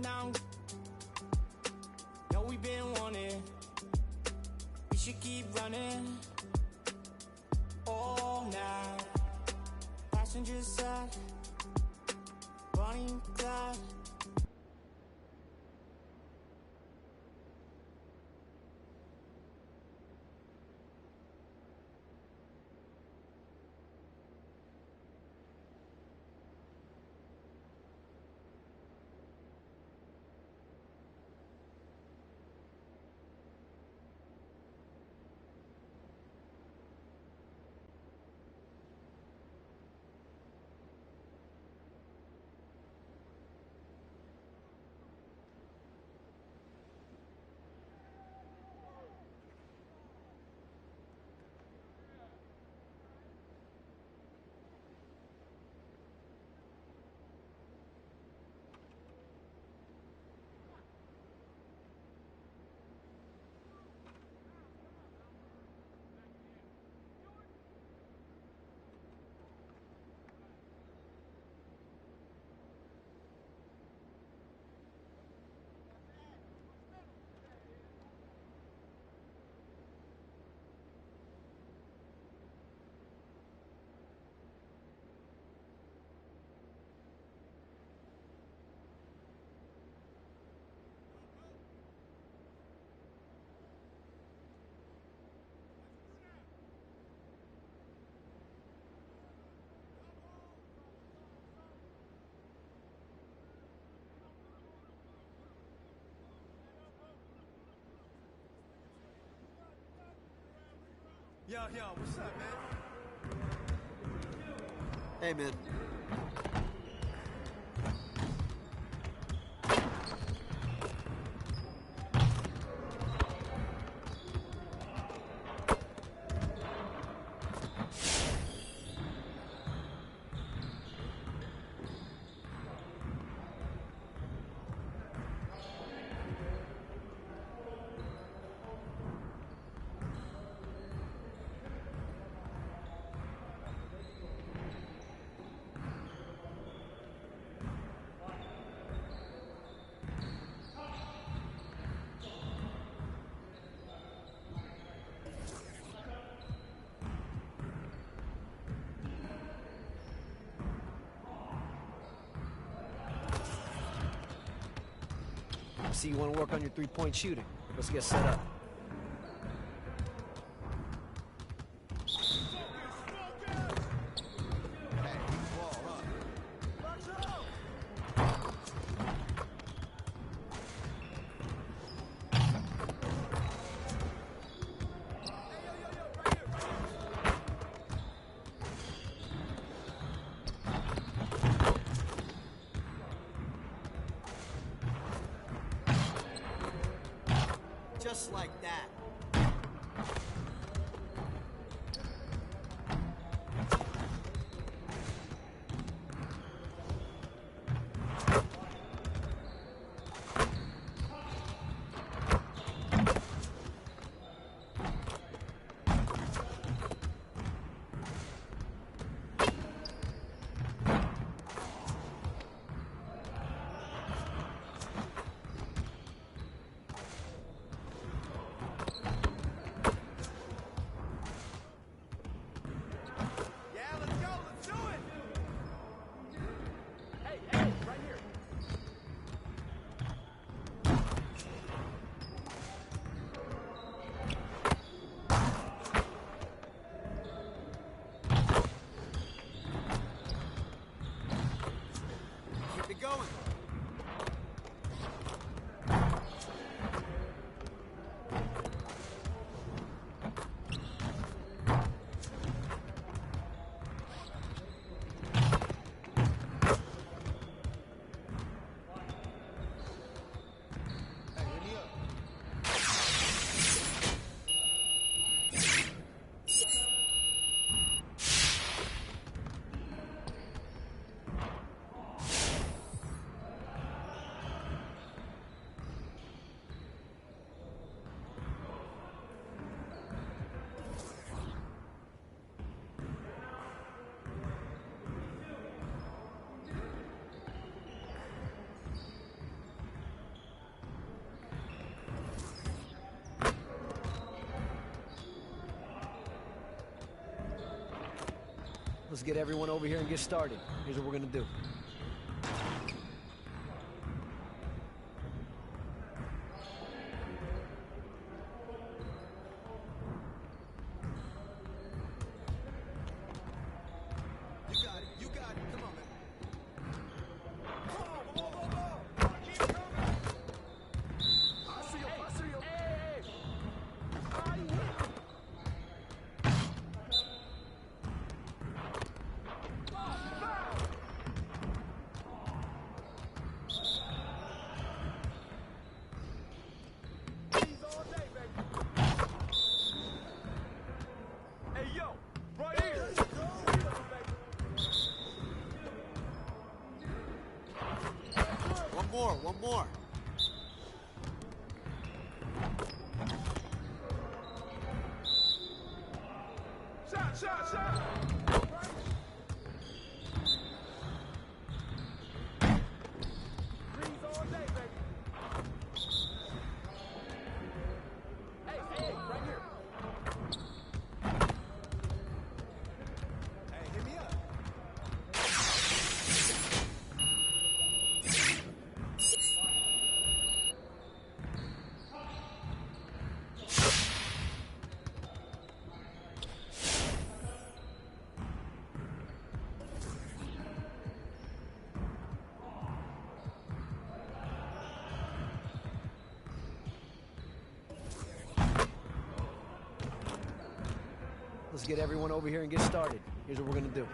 Down. No, we've been wanting. We should keep running all night. Passengers side, Bonnie and Clyde. Yo, what's up, man? Hey, man. see you want to work on your three-point shooting. Let's get set up. Just like that. Let's get everyone over here and get started. Here's what we're gonna do. One more. Shot. Threes all day, baby. Hey, right here. Hey, hit me up. Let's get everyone over here and get started. Here's what we're gonna do.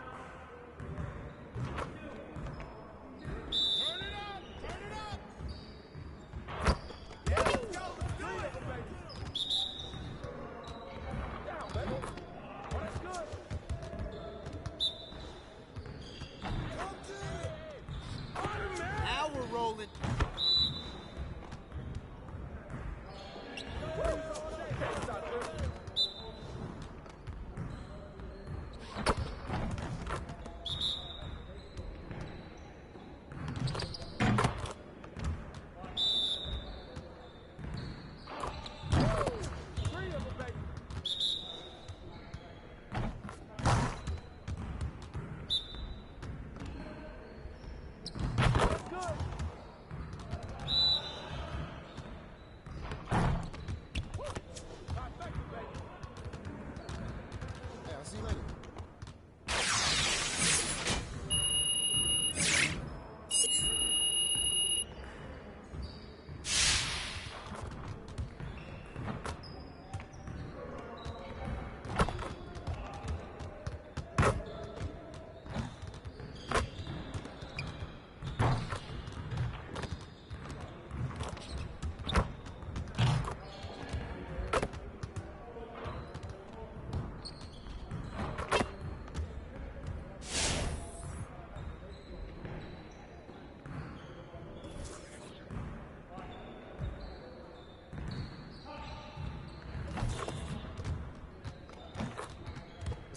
Now we're rolling.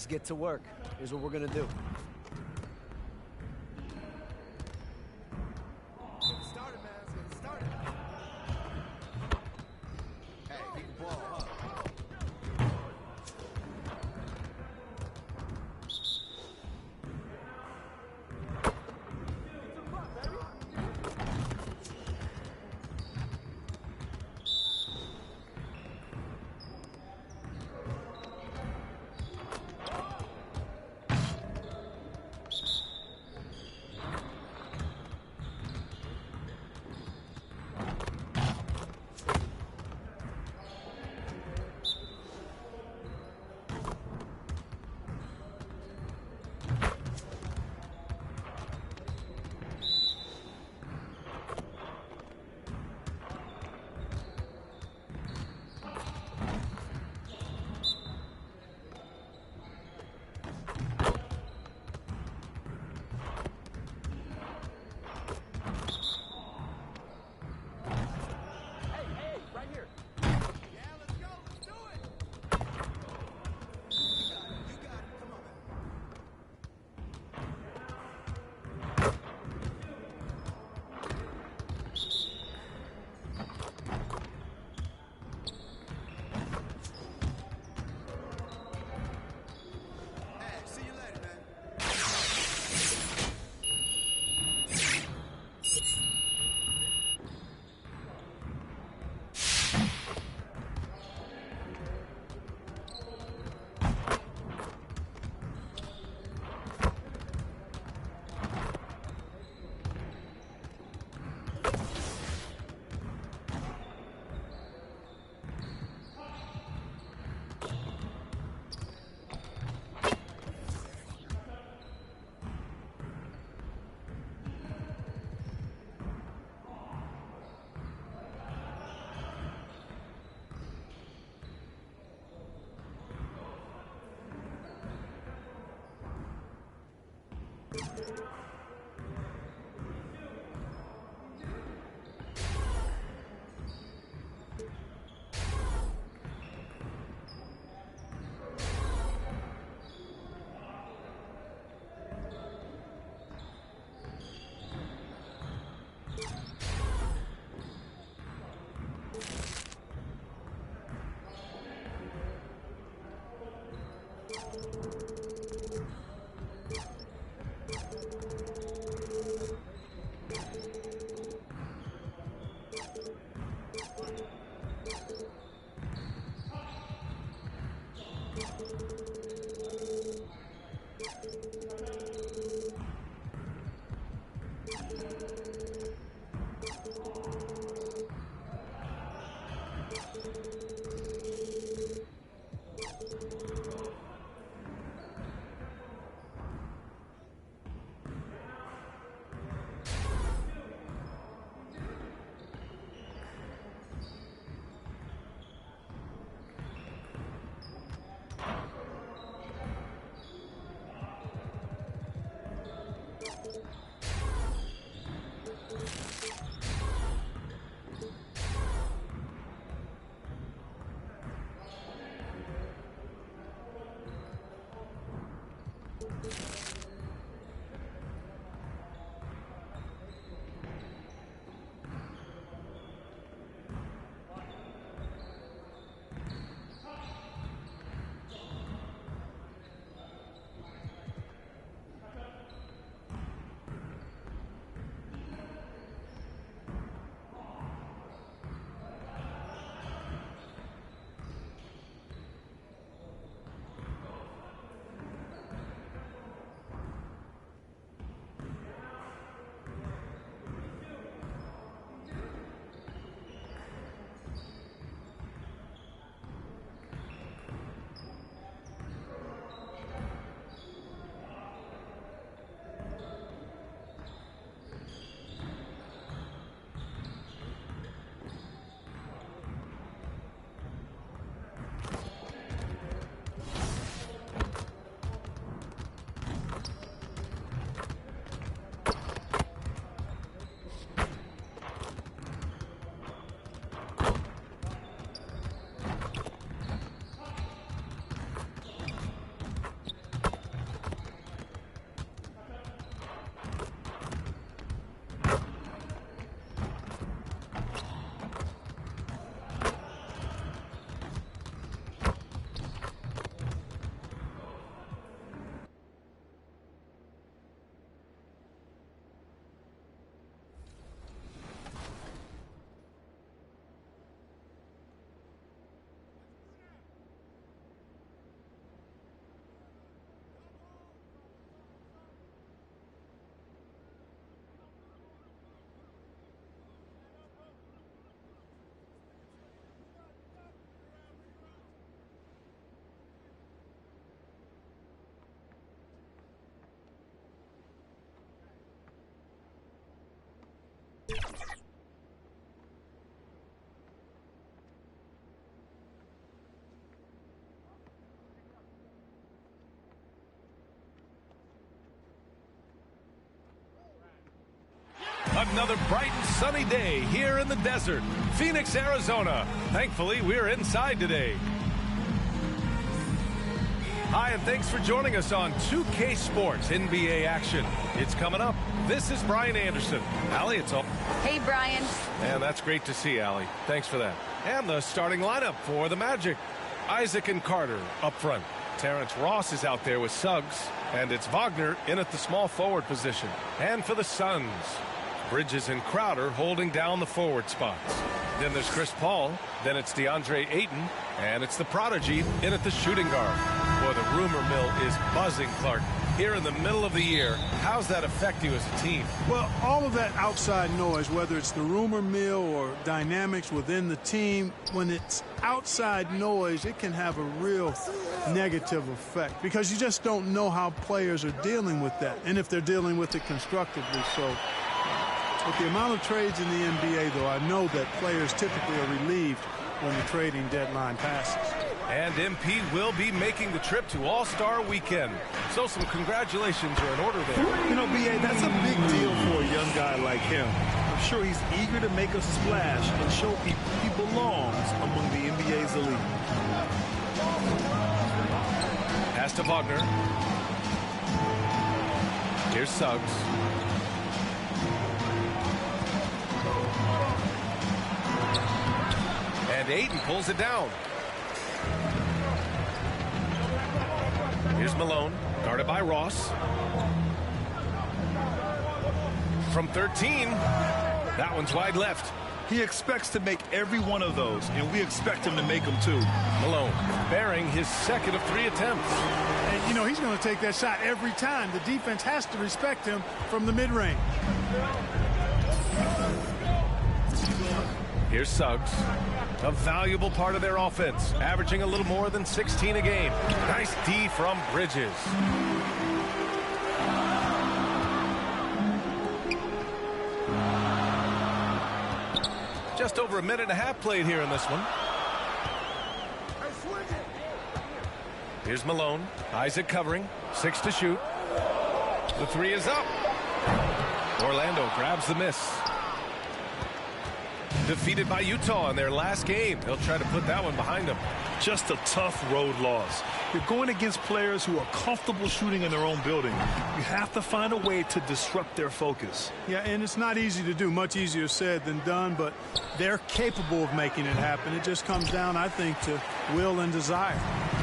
Let's get to work. Here's what we're gonna do. Let's get started, man. Let's get started. Hey, keep the ball, huh? Another bright and sunny day here in the desert, Phoenix, Arizona. Thankfully, we're inside today. Hi, and thanks for joining us on 2K Sports NBA action. It's coming up. This is Brian Anderson. Allie, it's all. Hey, Brian. And that's great to see, Allie. Thanks for that. And the starting lineup for the Magic. Isaac and Carter up front. Terrence Ross is out there with Suggs. And it's Wagner in at the small forward position. And for the Suns, Bridges and Crowder holding down the forward spots. Then there's Chris Paul. Then it's DeAndre Ayton. And it's the prodigy in at the shooting guard. Boy, the rumor mill is buzzing, Clark. Here in the middle of the year, how's that affect you as a team? Well, all of that outside noise, whether it's the rumor mill or dynamics within the team, when it's outside noise, it can have a real negative effect because you just don't know how players are dealing with that and if they're dealing with it constructively. So with the amount of trades in the NBA, though, I know that players typically are relieved when the trading deadline passes. And MP will be making the trip to All-Star Weekend. So some congratulations are in order there. You know, B.A., that's a big deal for a young guy like him. I'm sure he's eager to make a splash and show people he belongs among the NBA's elite. Pass to Wagner. Here's Suggs. And Ayton pulls it down. Here's Malone, guarded by Ross. From 13, that one's wide left. He expects to make every one of those, and we expect him to make them too. Malone bearing his second of 3 attempts. And, you know, he's going to take that shot every time. The defense has to respect him from the mid-range. Here's Suggs. A valuable part of their offense, averaging a little more than 16 a game. Nice D from Bridges. Just over a minute and a half played here in this one. Here's Malone. Isaac covering. 6 to shoot. The 3 is up. Orlando grabs the miss. Defeated by Utah in their last game. They'll try to put that one behind them. Just a tough road loss. You're going against players who are comfortable shooting in their own building. You have to find a way to disrupt their focus. Yeah, and it's not easy to do. Much easier said than done, but they're capable of making it happen. It just comes down, I think, to will and desire.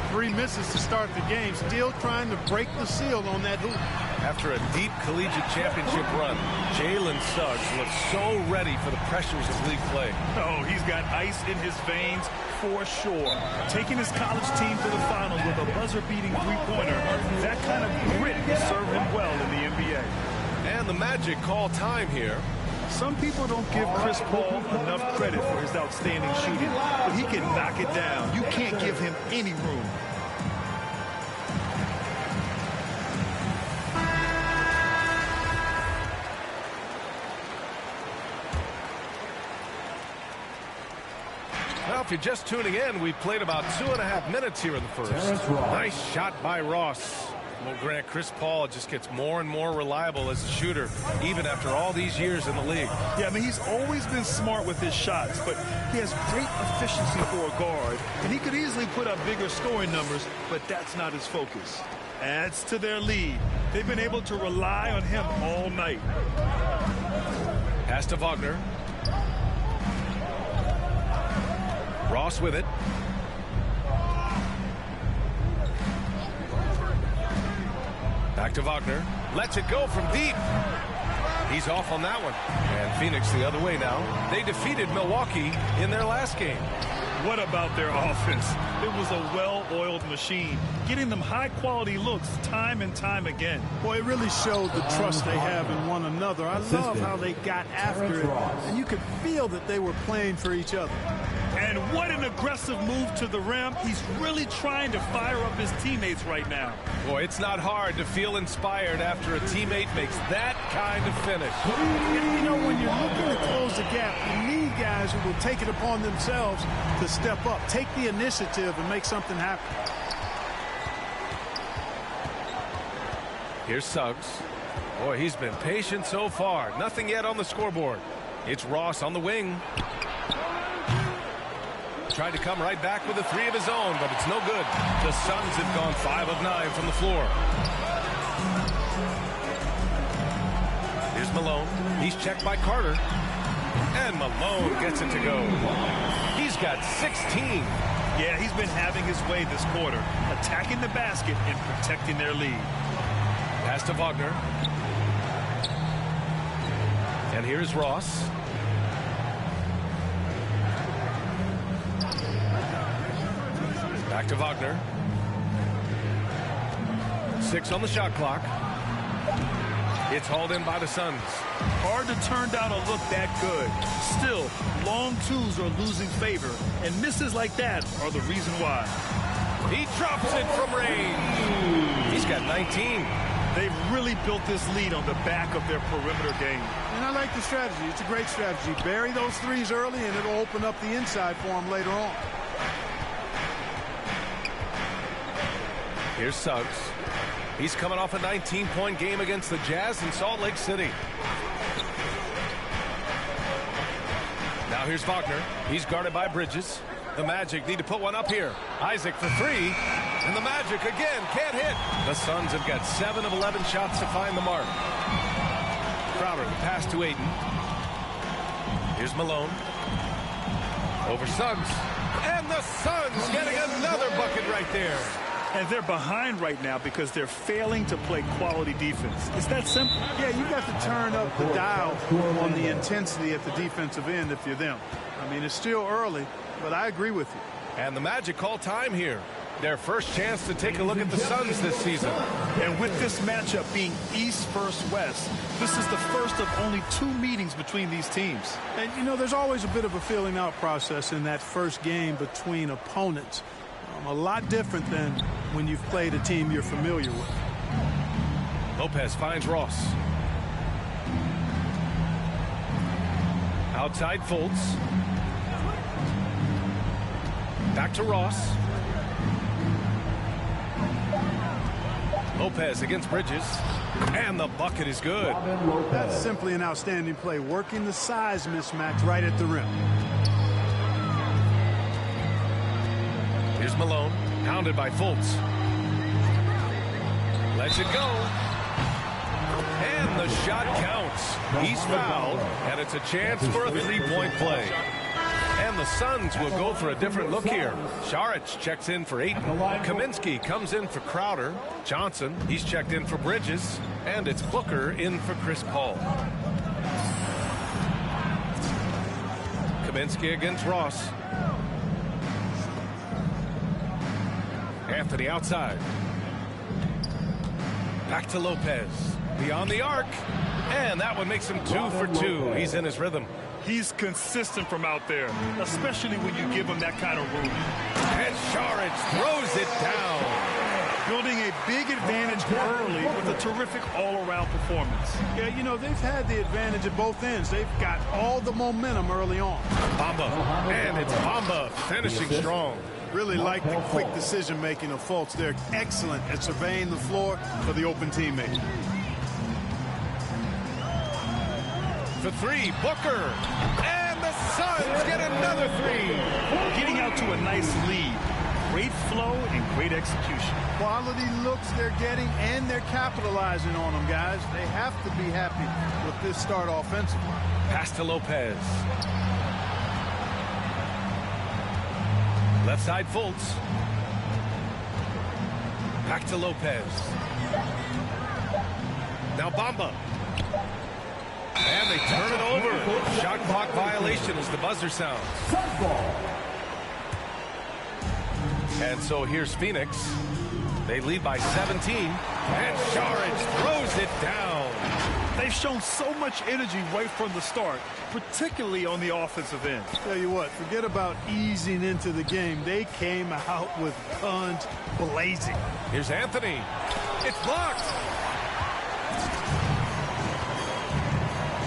3 misses to start the game, still trying to break the seal on that hoop. After a deep collegiate championship run, Jalen Suggs looks so ready for the pressures of league play. Oh, he's got ice in his veins for sure. Taking his college team to the finals with a buzzer-beating three-pointer, that kind of grit will serve him well in the NBA. And the Magic call time here. Some people don't give Chris Paul enough credit for his outstanding shooting, but he can knock it down. You can't give him any room. Well, if you're just tuning in, we played about 2.5 minutes here in the first. Nice shot by Ross. Well, Grant, Chris Paul just gets more and more reliable as a shooter, even after all these years in the league. Yeah, I mean, he's always been smart with his shots, but he has great efficiency for a guard, and he could easily put up bigger scoring numbers, but that's not his focus. Adds to their lead. They've been able to rely on him all night. Pass to Wagner. Ross with it. Back to Wagner. Lets it go from deep. He's off on that one. And Phoenix the other way now. They defeated Milwaukee in their last game. What about their offense? It was a well-oiled machine, getting them high-quality looks time and time again. Boy, it really showed the trust they have in one another. I love how they got after it, and you could feel that they were playing for each other. And what an aggressive move to the rim. He's really trying to fire up his teammates right now. Boy, it's not hard to feel inspired after a teammate makes that kind of finish. You know, when you're looking to close the gap, you need guys who will take it upon themselves to step up, take the initiative, and make something happen. Here's Suggs. Boy, he's been patient so far. Nothing yet on the scoreboard. It's Ross on the wing. Tried to come right back with a three of his own, but it's no good. The Suns have gone 5 of 9 from the floor. Here's Malone. He's checked by Carter. And Malone gets it to go. He's got 16. Yeah, he's been having his way this quarter, attacking the basket and protecting their lead. Pass to Wagner. And here's Ross. Back to Wagner. 6 on the shot clock. It's hauled in by the Suns. Hard to turn down a look that good. Still, long twos are losing favor, and misses like that are the reason why. He drops it from range. He's got 19. They've really built this lead on the back of their perimeter game. And I like the strategy. It's a great strategy. Bury those threes early, and it'll open up the inside for them later on. Here's Suggs. He's coming off a 19-point game against the Jazz in Salt Lake City. Now here's Wagner. He's guarded by Bridges. The Magic need to put one up here. Isaac for 3. And the Magic again can't hit. The Suns have got 7 of 11 shots to find the mark. Crowder, the pass to Ayton. Here's Malone. Over Suggs. And the Suns getting another bucket right there. And they're behind right now because they're failing to play quality defense. It's that simple. Yeah, you got to turn up the dial on the intensity at the defensive end if you're them. I mean, it's still early, but I agree with you. And the Magic call time here. Their first chance to take a look at the Suns this season. And with this matchup being East versus West, this is the first of only 2 meetings between these teams. And, you know, there's always a bit of a filling out process in that first game between opponents. A lot different than when you've played a team you're familiar with. Lopez finds Ross. Outside Fultz. Back to Ross. Lopez against Bridges. And the bucket is good. That's simply an outstanding play, working the size mismatch right at the rim. Here's Malone, pounded by Fultz. Lets it go. And the shot counts. He's fouled, and it's a chance for a 3-point play. And the Suns will go for a different look here. Saric checks in for Ayton. Kaminsky comes in for Crowder. Johnson, he's checked in for Bridges. And it's Booker in for Chris Paul. Kaminsky against Ross. Anthony outside. Back to Lopez. Beyond the arc. And that one makes him 2 for 2. He's in his rhythm. He's consistent from out there, especially when you give him that kind of room. And Saric throws it down. Building a big advantage early with a terrific all-around performance. Yeah, you know, they've had the advantage at both ends. They've got all the momentum early on. Bamba. And it's Bamba finishing strong. Really like the quick decision-making of Fultz. They're excellent at surveying the floor for the open teammate. For 3, Booker. And the Suns get another 3. Getting out to a nice lead. Great flow and great execution. Quality looks they're getting, and they're capitalizing on them, guys. They have to be happy with this start offensively. Pass to Lopez. Left side Fultz. Back to Lopez. Now Bamba. And they turn it over. Shot clock violation as the buzzer sounds. And so here's Phoenix. They lead by 17. And Saric throws it down. They've shown so much energy right from the start, particularly on the offensive end. Tell you what, forget about easing into the game. They came out with guns blazing. Here's Anthony. It's blocked.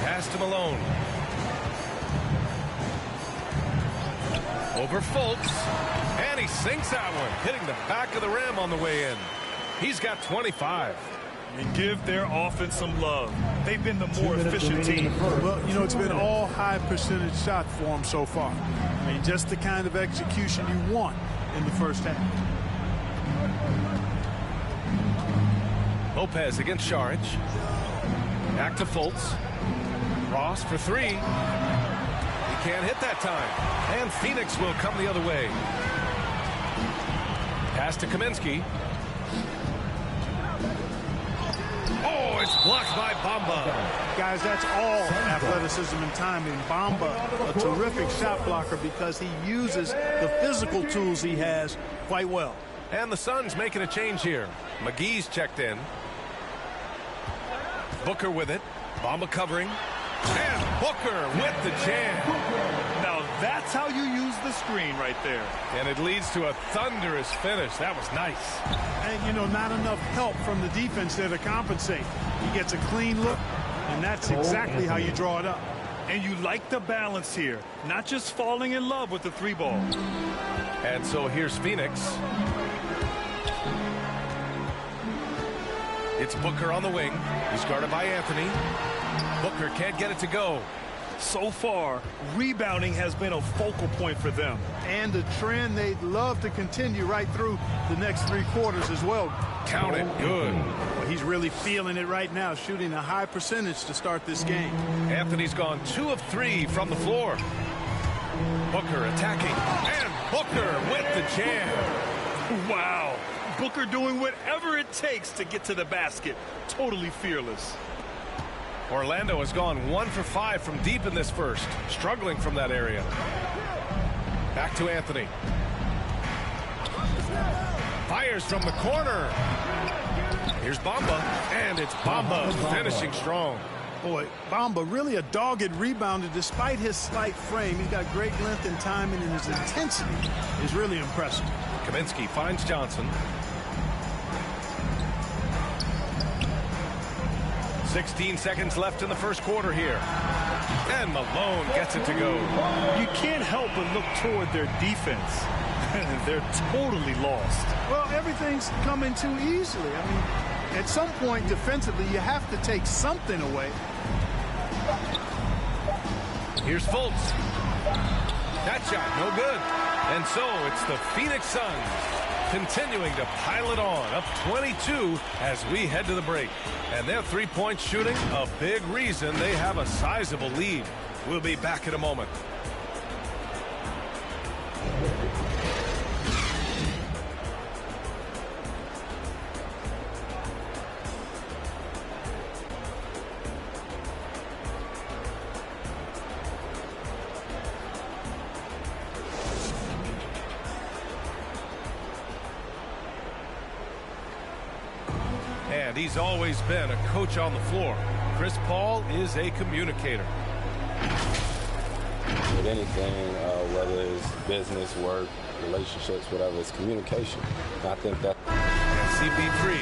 Pass to Malone. Over Fultz. And he sinks that one, hitting the back of the rim on the way in. He's got 25. And give their offense some love. They've been the more efficient team. Well, you know, it's been all high percentage shots for them so far. I mean, just the kind of execution you want in the first half. Lopez against Šarić. Back to Fultz. Ross for three. He can't hit that time. And Phoenix will come the other way. Pass to Kaminsky. Oh, it's blocked by Bamba. Guys, that's all athleticism and timing. Bamba, a terrific shot blocker because he uses the physical tools he has quite well. And the Suns making a change here. McGee's checked in. Booker with it. Bamba covering. And Booker with the jam. Now that's how you use the screen right there. And it leads to a thunderous finish. That was nice. And, you know, not enough help from the defense there to compensate. He gets a clean look, and that's exactly how you draw it up. And you like the balance here, not just falling in love with the three ball. And so here's Phoenix. It's Booker on the wing. He's guarded by Anthony. Booker can't get it to go. So far, rebounding has been a focal point for them. And a trend they'd love to continue right through the next 3 quarters as well. Count it. Good. Well, he's really feeling it right now, shooting a high percentage to start this game. Anthony's gone 2 of 3 from the floor. Booker attacking. And Booker with the jam. Wow. Booker doing whatever it takes to get to the basket. Totally fearless. Orlando has gone 1 for 5 from deep in this first, struggling from that area. Back to Anthony. Fires from the corner. Here's Bamba, and it's Bamba finishing strong. Boy, Bamba really a dogged rebounder despite his slight frame. He's got great length and timing, and his intensity is really impressive. Kaminsky finds Johnson. 16 seconds left in the first quarter here. And Malone gets it to go. You can't help but look toward their defense. They're totally lost. Well, everything's coming too easily. I mean, at some point defensively, you have to take something away. Here's Fultz. That shot, no good. And so it's the Phoenix Suns continuing to pile it on, up 22 as we head to the break. And their three-point shooting, a big reason they have a sizable lead. We'll be back in a moment. And he's always been a coach on the floor. Chris Paul is a communicator. With anything, whether it's business, work, relationships, whatever, it's communication. I think that. And CP3.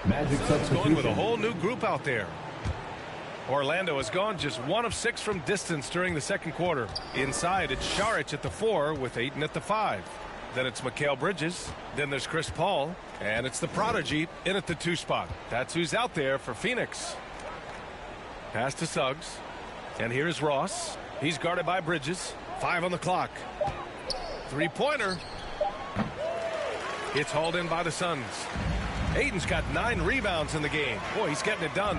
Magic substitution. Going with a whole new group out there. Orlando has gone just 1 of 6 from distance during the second quarter. Inside, it's Šarić at the 4 with Ayton at the 5. Then it's Mikal Bridges. Then there's Chris Paul. And it's the prodigy in at the 2 spot. That's who's out there for Phoenix. Pass to Suggs. And here's Ross. He's guarded by Bridges. 5 on the clock. Three-pointer. It's hauled in by the Suns. Ayton's got 9 rebounds in the game. Boy, he's getting it done.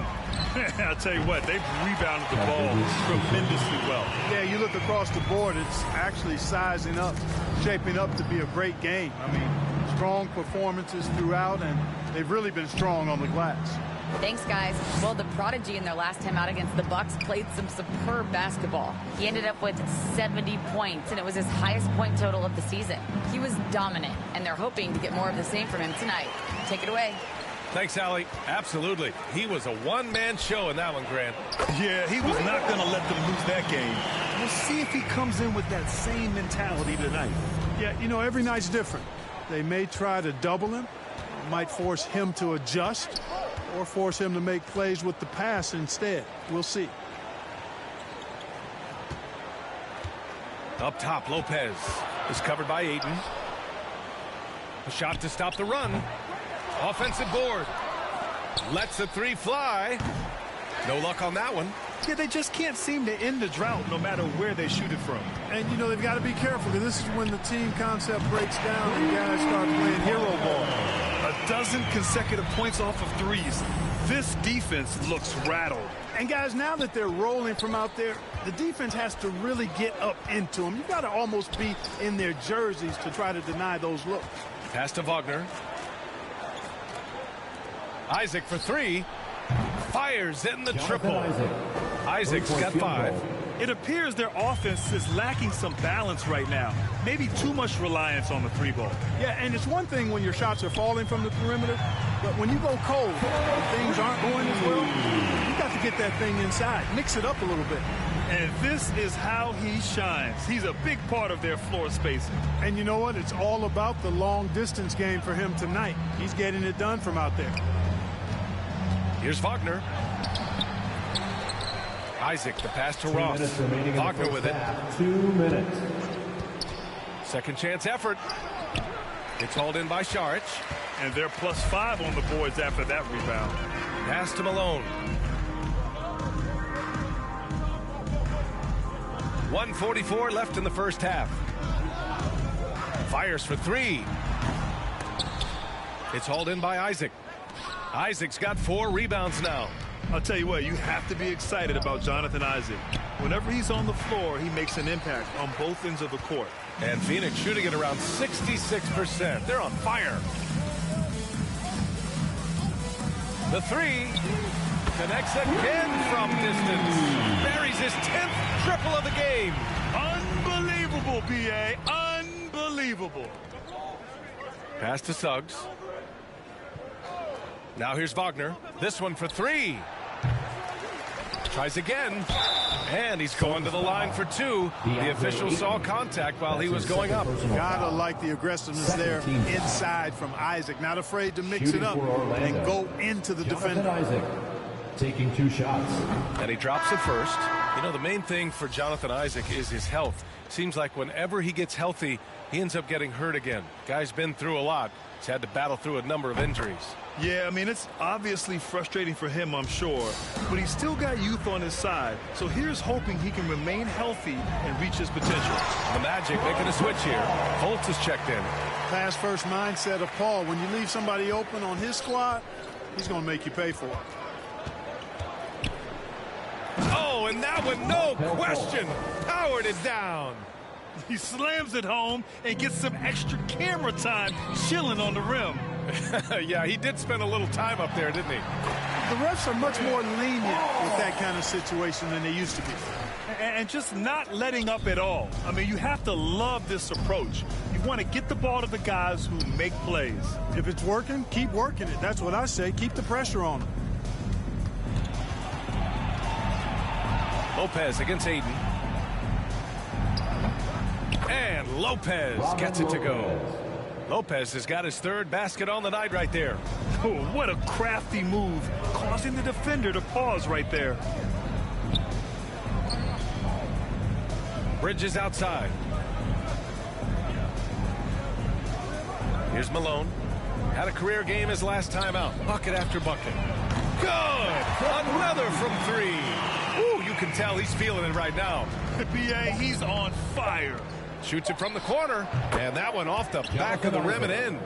I'll tell you what, they've rebounded the ball tremendously well. Yeah, you look across the board, it's actually sizing up, shaping up to be a great game. I mean, strong performances throughout, and they've really been strong on the glass. Thanks, guys. Well, the prodigy in their last time out against the Bucks played some superb basketball. He ended up with 70 points, and it was his highest point total of the season. He was dominant, and they're hoping to get more of the same from him tonight. Take it away. Thanks, Allie. Absolutely. He was a one-man show in that one, Grant. Yeah, he was not going to let them lose that game. We'll see if he comes in with that same mentality tonight. Yeah, you know, every night's different. They may try to double him, might force him to adjust, or force him to make plays with the pass instead. We'll see. Up top, Lopez is covered by Ayton. A shot to stop the run. Offensive board. Lets the three fly. No luck on that one. Yeah, they just can't seem to end the drought no matter where they shoot it from. And, you know, they've got to be careful because this is when the team concept breaks down and guys start playing hero ball. A dozen consecutive points off of threes. This defense looks rattled. And, guys, now that they're rolling from out there, the defense has to really get up into them. You've got to almost be in their jerseys to try to deny those looks. Pass to Wagner. Isaac for three. Fires in the triple. Isaac's got 5. It appears their offense is lacking some balance right now. Maybe too much reliance on the 3-ball. Yeah, and it's one thing when your shots are falling from the perimeter, but when you go cold and things aren't going as well, you got to get that thing inside. Mix it up a little bit. And this is how he shines. He's a big part of their floor spacing. And you know what? It's all about the long distance game for him tonight. He's getting it done from out there. Here's Wagner. Isaac, the pass to Ross. Wagner with it. 2 minutes. Second chance effort. It's hauled in by Saric. And they're +5 on the boards after that rebound. Pass to Malone. 1:44 left in the first half. Fires for 3. It's hauled in by Isaac. Isaac's got 4 rebounds now. I'll tell you what, you have to be excited about Jonathan Isaac. Whenever he's on the floor, he makes an impact on both ends of the court. And Phoenix shooting at around 66%. They're on fire. The 3 connects again from distance. Buries his 10th triple of the game. Unbelievable, B.A. Unbelievable. Pass to Suggs. Now here's Wagner. This one for 3. Tries again. And he's going to the line for 2. The official saw contact while he was going up. Gotta like the aggressiveness there inside from Isaac. Not afraid to mix it up and go into the defender. Isaac taking 2 shots. And he drops it first. You know, the main thing for Jonathan Isaac is his health. Seems like whenever he gets healthy, he ends up getting hurt again. Guy's been through a lot. He's had to battle through a number of injuries. Yeah, I mean, it's obviously frustrating for him, I'm sure. But he's still got youth on his side. So here's hoping he can remain healthy and reach his potential. The Magic making a switch here. Holtz is checked in. Pass first mindset of Paul. When you leave somebody open on his squad, he's going to make you pay for it. Oh, and that one, no question, powered it down. He slams it home and gets some extra camera time chilling on the rim. Yeah, he did spend a little time up there, didn't he? The refs are much more lenient with that kind of situation than they used to be. And just not letting up at all. I mean, you have to love this approach. You want to get the ball to the guys who make plays. If it's working, keep working it. That's what I say. Keep the pressure on them. Lopez against Ayton. And Lopez gets it to go. Lopez has got his 3rd basket on the night right there. Oh, what a crafty move, causing the defender to pause right there. Bridges outside. Here's Malone. Had a career game his last time out. Bucket after bucket. Good! Another from 3. Ooh, you can tell he's feeling it right now. B.A., he's on fire. Shoots it from the corner, and that one off the back of the rim and in.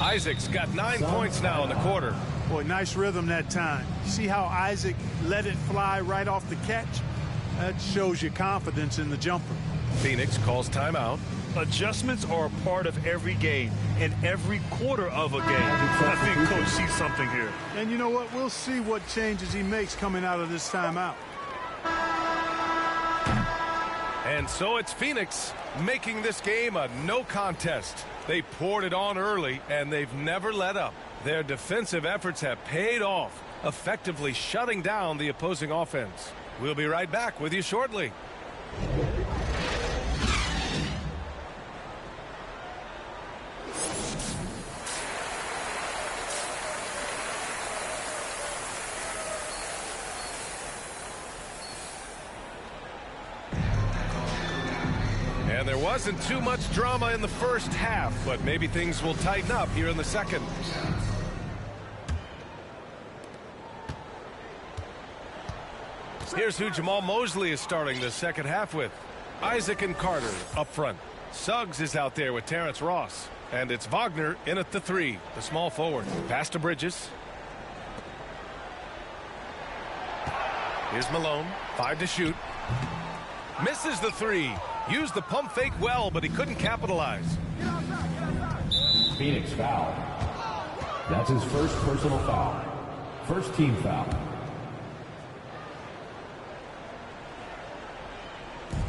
Isaac's got 9 points now in the quarter. Boy, nice rhythm that time. See how Isaac let it fly right off the catch? That shows you confidence in the jumper. Phoenix calls timeout. Adjustments are a part of every game and every quarter of a game. I think Coach sees something here. And you know what? We'll see what changes he makes coming out of this timeout. And so it's Phoenix making this game a no contest. They poured it on early, and they've never let up. Their defensive efforts have paid off, effectively shutting down the opposing offense. We'll be right back with you shortly. And there wasn't too much drama in the first half, but maybe things will tighten up here in the second. Here's who Jamal Mosley is starting the second half with. Isaac and Carter up front. Suggs is out there with Terrence Ross. And it's Wagner in at the 3, the small forward. Pass to Bridges. Here's Malone. 5 to shoot. Misses the 3. Used the pump fake well, but he couldn't capitalize. Phoenix foul. That's his first personal foul. First team foul.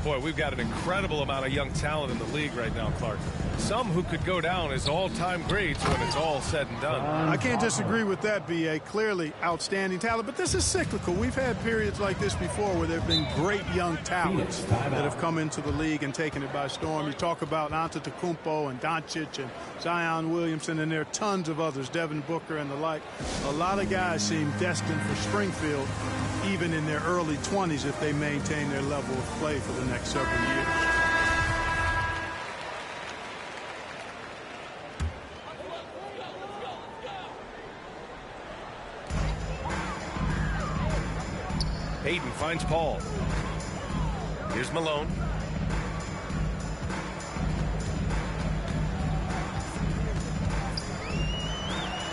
Boy, we've got an incredible amount of young talent in the league right now, Clark. Some who could go down as all-time greats when it's all said and done. I can't disagree with that, B.A. Clearly outstanding talent, but this is cyclical. We've had periods like this before where there have been great young talents that have come into the league and taken it by storm. You talk about Antetokounmpo and Doncic and Zion Williamson, and there are tons of others, Devin Booker and the like. A lot of guys seem destined for Springfield, even in their early 20s, if they maintain their level of play for the next several years. Hayden finds Paul. Here's Malone.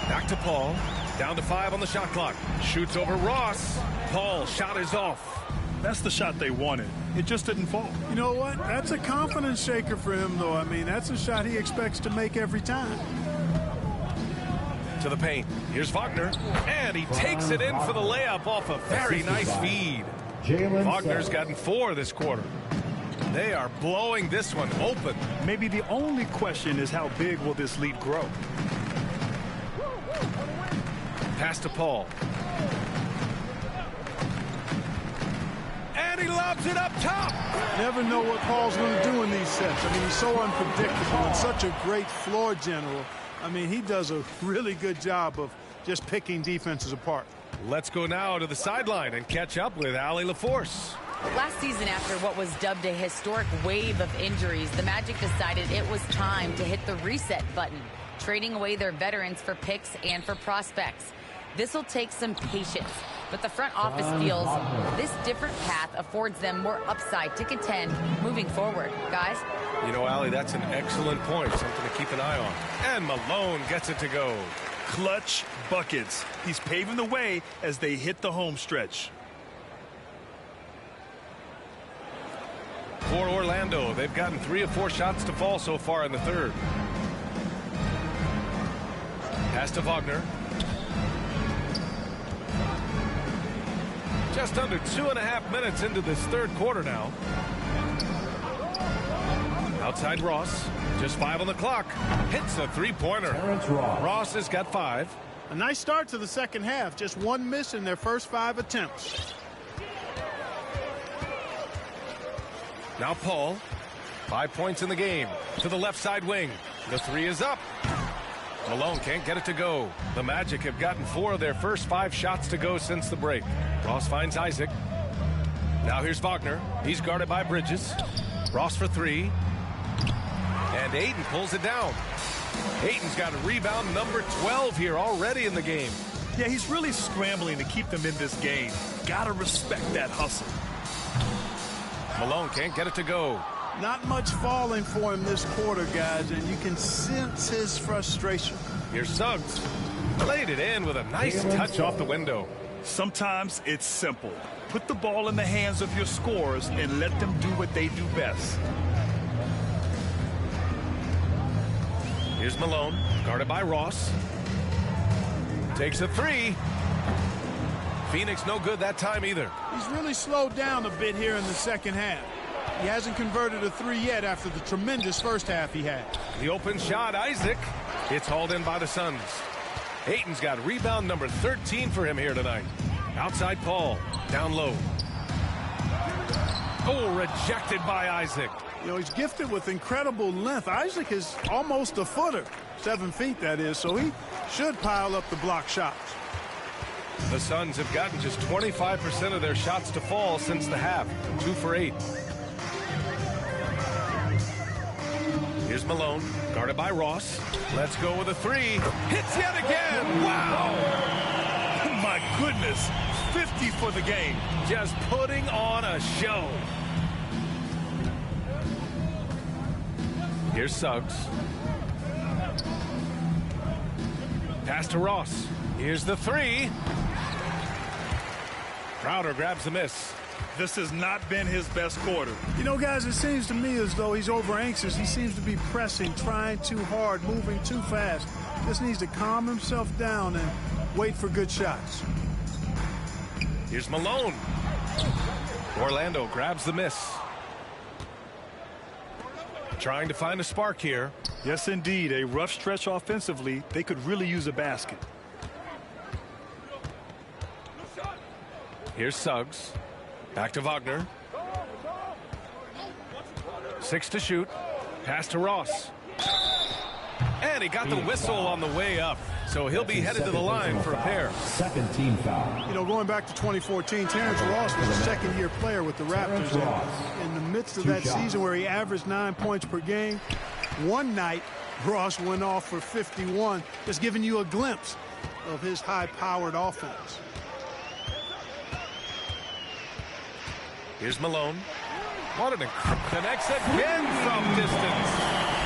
Back to Paul. Down to 5 on the shot clock. Shoots over Ross. Paul shot is off. That's the shot they wanted. It just didn't fall. You know what? That's a confidence shaker for him, though. I mean, that's a shot he expects to make every time. To the paint. Here's Wagner. And he takes it in for the layup off a very nice feed. Wagner's gotten 4 this quarter. They are blowing this one open. Maybe the only question is how big will this lead grow? Pass to Paul. And he lobs it up top. Never know what Paul's going to do in these sets. I mean, he's so unpredictable and such a great floor general. I mean, he does a really good job of just picking defenses apart. Let's go now to the sideline and catch up with Allie LaForce. Last season, after what was dubbed a historic wave of injuries, the Magic decided it was time to hit the reset button, trading away their veterans for picks and for prospects. This will take some patience, but the front office feels this different path affords them more upside to contend moving forward. Guys? You know, Allie, that's an excellent point, something to keep an eye on. And Malone gets it to go. Clutch buckets. He's paving the way as they hit the home stretch. For Orlando, they've gotten 3 of 4 shots to fall so far in the third. Pass to Wagner. Just under 2.5 minutes into this third quarter now. Outside Ross. Just 5 on the clock. Hits a 3-pointer. Ross has got 5. A nice start to the second half. Just 1 miss in their first 5 attempts. Now Paul. 5 points in the game. To the left side wing. The 3 is up. Malone can't get it to go. The Magic have gotten 4 of their first 5 shots to go since the break. Ross finds Isaac. Now here's Wagner. He's guarded by Bridges. Ross for 3. And Ayton pulls it down. Ayton's got a rebound number 12 here already in the game. Yeah, he's really scrambling to keep them in this game. Gotta respect that hustle. Malone can't get it to go. Not much falling for him this quarter, guys, and you can sense his frustration. Here's Suggs. Laid it in with a nice touch off the window. Sometimes it's simple. Put the ball in the hands of your scorers and let them do what they do best. Here's Malone, guarded by Ross. Takes a three. Phoenix no good that time either. He's really slowed down a bit here in the second half. He hasn't converted a three yet after the tremendous first half he had. The open shot, Isaac. It's hauled in by the Suns. Ayton's got rebound number 13 for him here tonight. Outside Paul, down low. Oh, rejected by Isaac. You know, he's gifted with incredible length. Isaac is almost a footer, 7 feet that is, so he should pile up the block shots. The Suns have gotten just 25% of their shots to fall since the half, 2 for 8. Here's Malone, guarded by Ross. Let's go with a three. Hits yet again. Wow. My goodness. 50 for the game. Just putting on a show. Here's Suggs. Pass to Ross. Here's the three. Crowder grabs the miss. This has not been his best quarter. You know, guys, it seems to me as though he's over anxious. He seems to be pressing, trying too hard, moving too fast. Just needs to calm himself down and wait for good shots. Here's Malone. Orlando grabs the miss. Trying to find a spark here. Yes, indeed. A rough stretch offensively. They could really use a basket. Here's Suggs. Back to Wagner. 6 to shoot. Pass to Ross. And he got the whistle on the way up. So he'll be headed to the line for a pair. Second team foul. You know, going back to 2014, Terrence Ross was a second-year player with the Raptors. In the midst of that season where he averaged 9 points per game, one night Ross went off for 51, just giving you a glimpse of his high-powered offense. Here's Malone. What an incredible connects again from distance.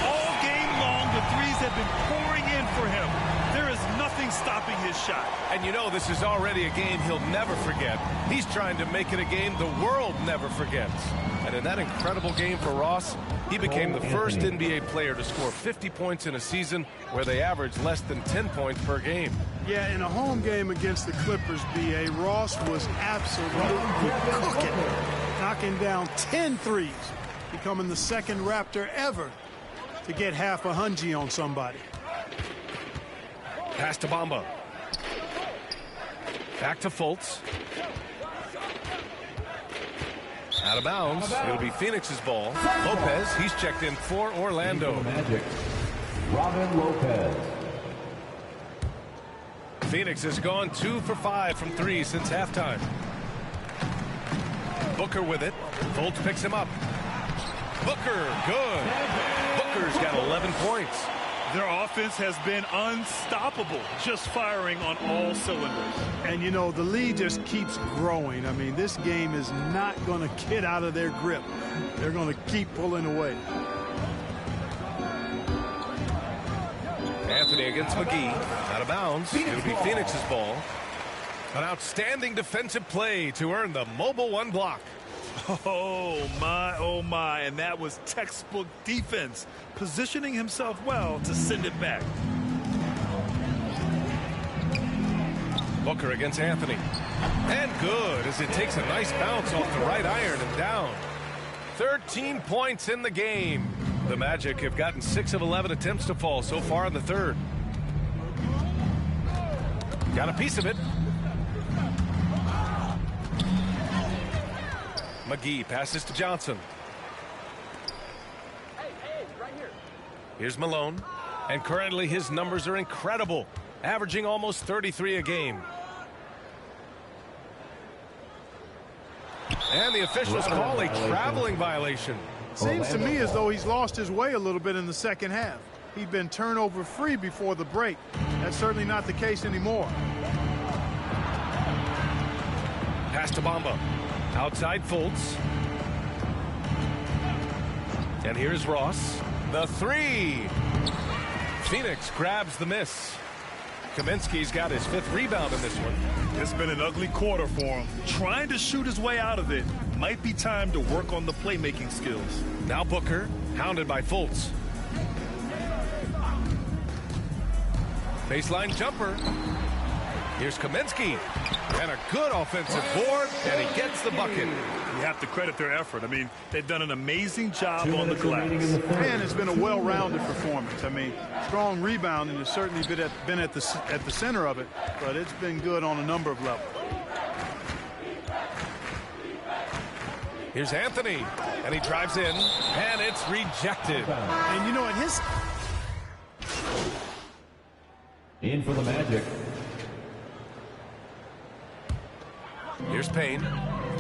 All game long, the threes have been pouring in for him. There is nothing stopping his shot. And you know this is already a game he'll never forget. He's trying to make it a game the world never forgets. And in that incredible game for Ross, he became the first NBA player to score 50 points in a season where they averaged less than 10 points per game. Yeah, in a home game against the Clippers, B.A., Ross was absolutely cooking, knocking down 10 threes, becoming the second Raptor ever to get half a hungy on somebody. Pass to Bamba. Back to Fultz. Out of bounds. It'll be Phoenix's ball. Lopez, he's checked in for Orlando. Magic. Robin Lopez. Phoenix has gone 2 for 5 from 3 since halftime. Booker with it. Fultz picks him up. Booker, good. Booker's got 11 points. Their offense has been unstoppable, just firing on all cylinders. And, you know, the lead just keeps growing. I mean, this game is not going to get out of their grip. They're going to keep pulling away. Anthony against McGee. Out of bounds. It'll be Phoenix's ball. An outstanding defensive play to earn the mobile 1 block. Oh, my. And that was textbook defense, positioning himself well to send it back. Booker against Anthony. And good as it takes a nice bounce off the right iron and down. 13 points in the game. The Magic have gotten 6 of 11 attempts to fall so far in the third. Got a piece of it. McGee passes to Johnson. Here's Malone. And currently his numbers are incredible, averaging almost 33 a game. And the officials call a traveling violation. Seems to me as though he's lost his way a little bit in the second half. He'd been turnover free before the break. That's certainly not the case anymore. Pass to Bamba. Outside Fultz. And here's Ross. The three. Phoenix grabs the miss. Kaminsky's got his 5th rebound in this one. It's been an ugly quarter for him. Trying to shoot his way out of it. Might be time to work on the playmaking skills. Now Booker, hounded by Fultz. Baseline jumper. Here's Kaminsky. And a good offensive board, and he gets the bucket. You have to credit their effort. I mean, they've done an amazing job on the glass. And it's been a well-rounded performance. I mean, strong rebounding has certainly been at the center of it, but it's been good on a number of levels. Here's Anthony, and he drives in, and it's rejected. And you know, at his... In for the Magic. Here's Payne.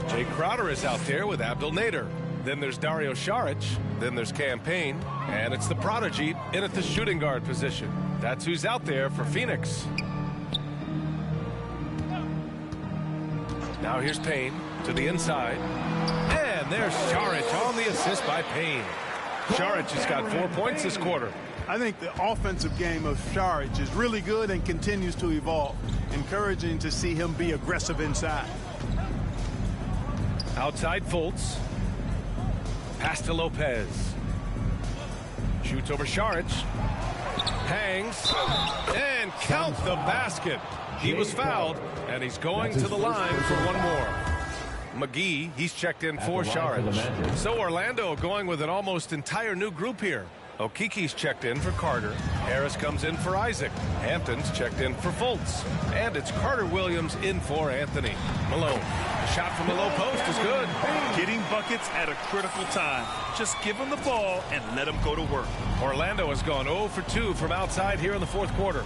Jay Crowder is out there with Abdel Nader. Then there's Dario Saric. Then there's Cam Payne. And it's the prodigy in at the shooting guard position. That's who's out there for Phoenix. Now here's Payne to the inside. And there's Saric on the assist by Payne. Saric has got 4 points this quarter. I think the offensive game of Saric is really good and continues to evolve. Encouraging to see him be aggressive inside. Outside Fultz. Pass to Lopez. Shoots over Saric. Hangs. And count the basket. He was fouled, and he's going to the line for one more. McGee, he's checked in for Saric. So Orlando going with an almost entire new group here. Okiki's checked in for Carter. Harris comes in for Isaac. Hampton's checked in for Fultz. And it's Carter Williams in for Anthony. Malone. The shot from the low post is good. Getting buckets at a critical time. Just give them the ball and let them go to work. Orlando has gone 0 for 2 from outside here in the fourth quarter.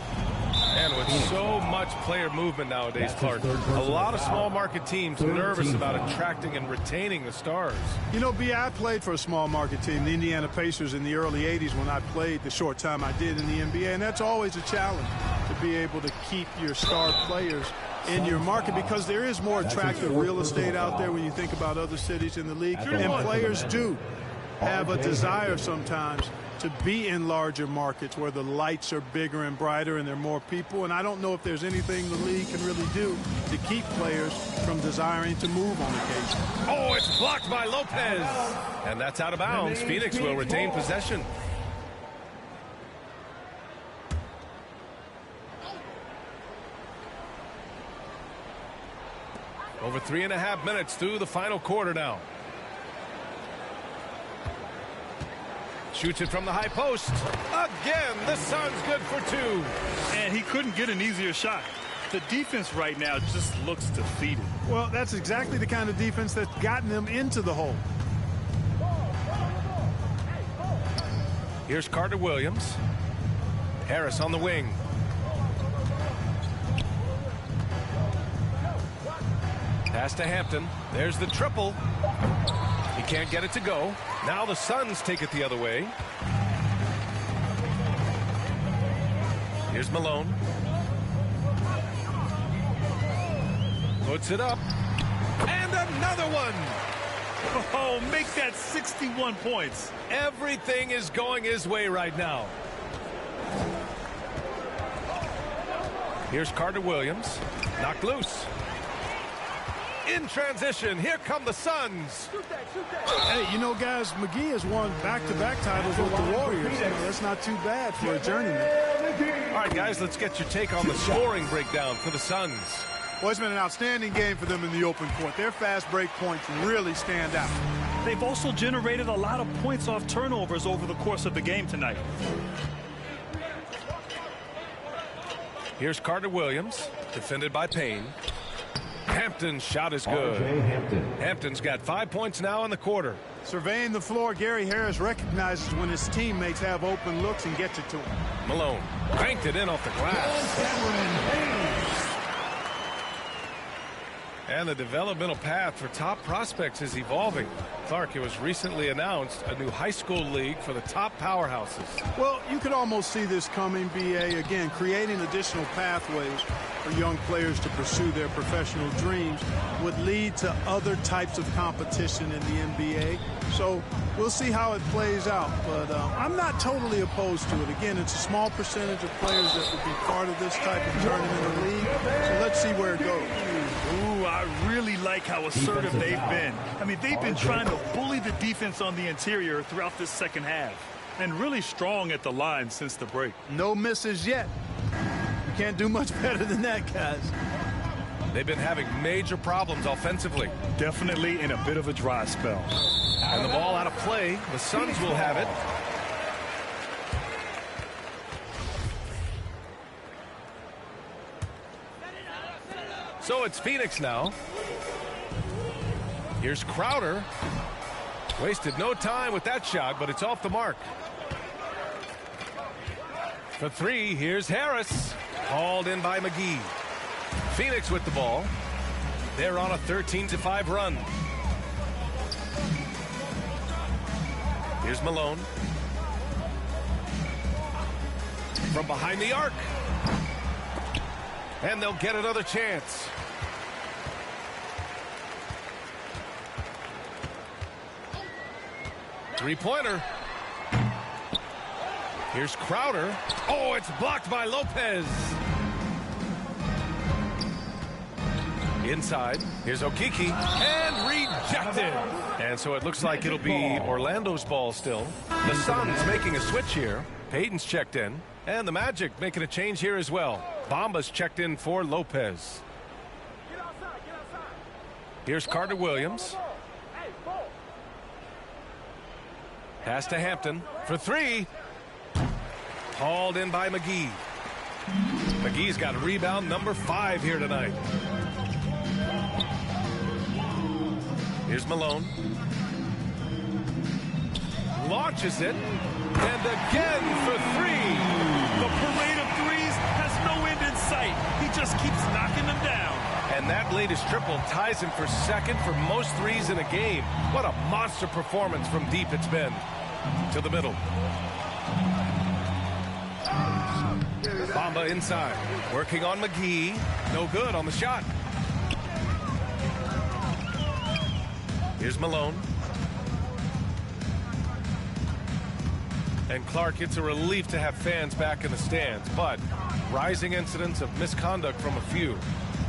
And with so much player movement nowadays, Clark, a lot of small market teams nervous about attracting and retaining the stars. You know, B, I played for a small market team, the Indiana Pacers, in the early 80s when I played the short time I did in the NBA. And that's always a challenge to be able to keep your star players in your market because there is more attractive real estate out there when you think about other cities in the league. And players do have a desire sometimes to be in larger markets where the lights are bigger and brighter and there are more people. And I don't know if there's anything the league can really do to keep players from desiring to move on occasion. Oh, it's blocked by Lopez. And that's out of bounds. Phoenix will retain possession. Over 3.5 minutes through the final quarter now. Shoots it from the high post. Again, the Suns good for 2. And he couldn't get an easier shot. The defense right now just looks defeated. Well, that's exactly the kind of defense that's gotten them into the hole. Here's Carter Williams. Harris on the wing. Pass to Hampton. There's the triple. He can't get it to go. Now the Suns take it the other way. Here's Malone. Puts it up. And another one. Oh, make that 61 points. Everything is going his way right now. Here's Carter Williams. Knocked loose. In transition, here come the Suns. Hey, you know, guys, McGee has won back-to-back titles with the Warriors. You know, that's not too bad for a journeyman. All right, guys, let's get your take on the scoring breakdown for the Suns. Well, it's been an outstanding game for them in the open court. Their fast break points really stand out. They've also generated a lot of points off turnovers over the course of the game tonight. Here's Carter Williams, defended by Payne. Hampton's shot is good. Hampton's got 5 points now in the quarter. Surveying the floor, Gary Harris recognizes when his teammates have open looks and gets it to him. Malone banked it in off the glass. And the developmental path for top prospects is evolving. Clark, it was recently announced a new high school league for the top powerhouses. Well, you could almost see this coming, BA, again, creating additional pathways for young players to pursue their professional dreams would lead to other types of competition in the NBA. So we'll see how it plays out. But I'm not totally opposed to it. Again, it's a small percentage of players that would be part of this type of tournament or league. So let's see where it goes. Ooh, I really like how assertive they've been. I mean, they've been trying to bully the defense on the interior throughout this second half. And really strong at the line since the break. No misses yet. can't do much better than that, guys. They've been having major problems offensively. Definitely in a bit of a dry spell. And the ball out of play. The Suns will have it. So it's Phoenix now. Here's Crowder. Wasted no time with that shot, but it's off the mark. For three, here's Harris. Hauled in by McGee. Phoenix with the ball. They're on a 13-5 run. Here's Malone. From behind the arc. And they'll get another chance. Three-pointer. Here's Crowder. Oh, it's blocked by Lopez. Inside. Here's Okiki. And rejected. And so it looks like it'll be Orlando's ball still. The Suns making a switch here. Payton's checked in. And the Magic making a change here as well. Bamba's checked in for Lopez. Here's Carter Williams. Pass to Hampton for three. Hauled in by McGee. McGee's got rebound number 5 here tonight. Here's Malone. Launches it. And again for three. The parade of threes has no end in sight. He just keeps knocking them down. And that latest triple ties him for second for most threes in a game. What a monster performance from deep it's been. To the middle. Bamba inside. Working on McGee. No good on the shot. Here's Malone. And Clark, it's a relief to have fans back in the stands, but rising incidents of misconduct from a few.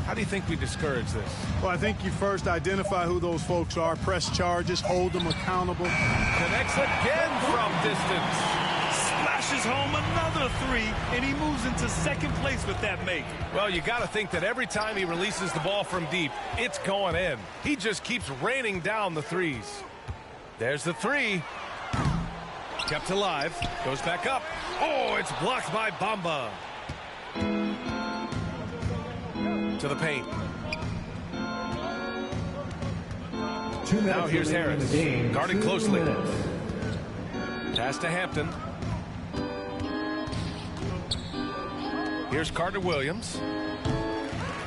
How do you think we discourage this? Well, I think you first identify who those folks are, press charges, hold them accountable. Connects again from distance. Splashes home another three, and he moves into second place with that make. Well, you got to think that every time he releases the ball from deep, it's going in. He just keeps raining down the threes. There's the three. Kept alive. Goes back up. Oh, it's blocked by Bamba. To the paint. Now here's Harris. Guarding closely. Pass to Hampton. Here's Carter Williams.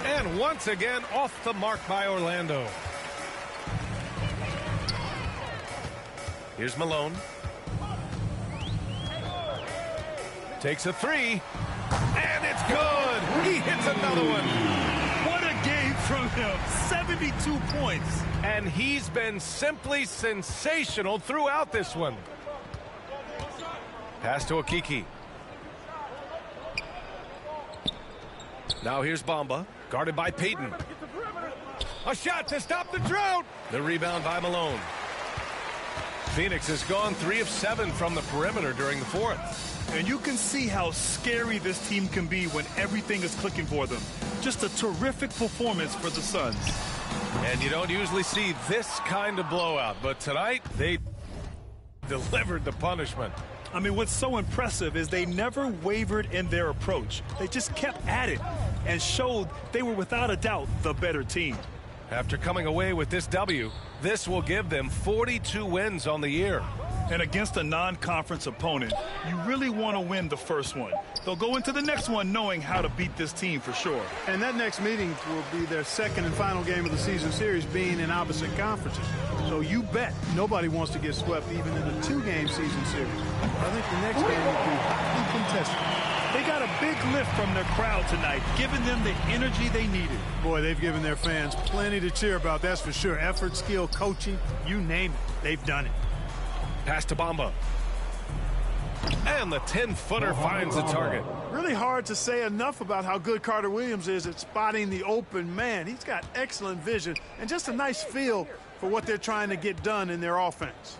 And once again off the mark by Orlando. Here's Malone. Takes a three. And it's good. He hits another one. What a game from him. 72 points. And he's been simply sensational throughout this one. Pass to Okiki. Now here's Bamba, guarded by Payton. A shot to stop the drought. The rebound by Malone. Phoenix has gone 3 of 7 from the perimeter during the fourth. And you can see how scary this team can be when everything is clicking for them. Just a terrific performance for the Suns. And you don't usually see this kind of blowout, but tonight they delivered the punishment. I mean, what's so impressive is they never wavered in their approach. They just kept at it and showed they were without a doubt the better team. After coming away with this W, this will give them 42 wins on the year. And against a non-conference opponent, you really want to win the first one. They'll go into the next one knowing how to beat this team for sure. And that next meeting will be their second and final game of the season series, being in opposite conferences. So you bet nobody wants to get swept even in a 2-game season series. I think the next game will be hotly contested. They got a big lift from their crowd tonight, giving them the energy they needed. Boy, they've given their fans plenty to cheer about, that's for sure. Effort, skill, coaching, you name it, they've done it. Pass to Bamba. And the 10-footer finds the target. Really hard to say enough about how good Carter Williams is at spotting the open man. He's got excellent vision and just a nice feel for what they're trying to get done in their offense.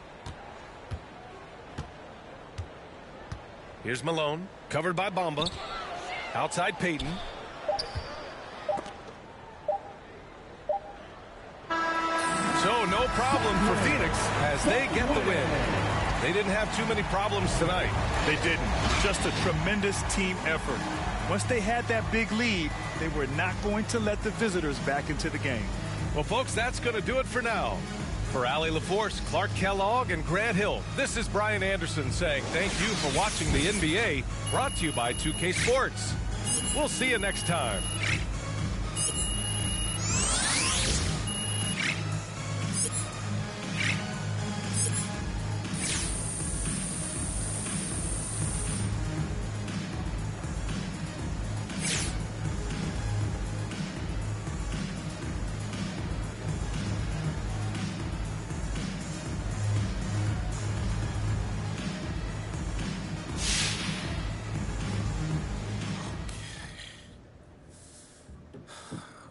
Here's Malone, covered by Bamba. Outside Peyton. So no problem for Phoenix as they get the win. They didn't have too many problems tonight. They didn't. Just a tremendous team effort. Once they had that big lead, they were not going to let the visitors back into the game. Well, folks, that's going to do it for now. For Allie LaForce, Clark Kellogg, and Grant Hill, this is Brian Anderson saying thank you for watching the NBA, brought to you by 2K Sports. We'll see you next time.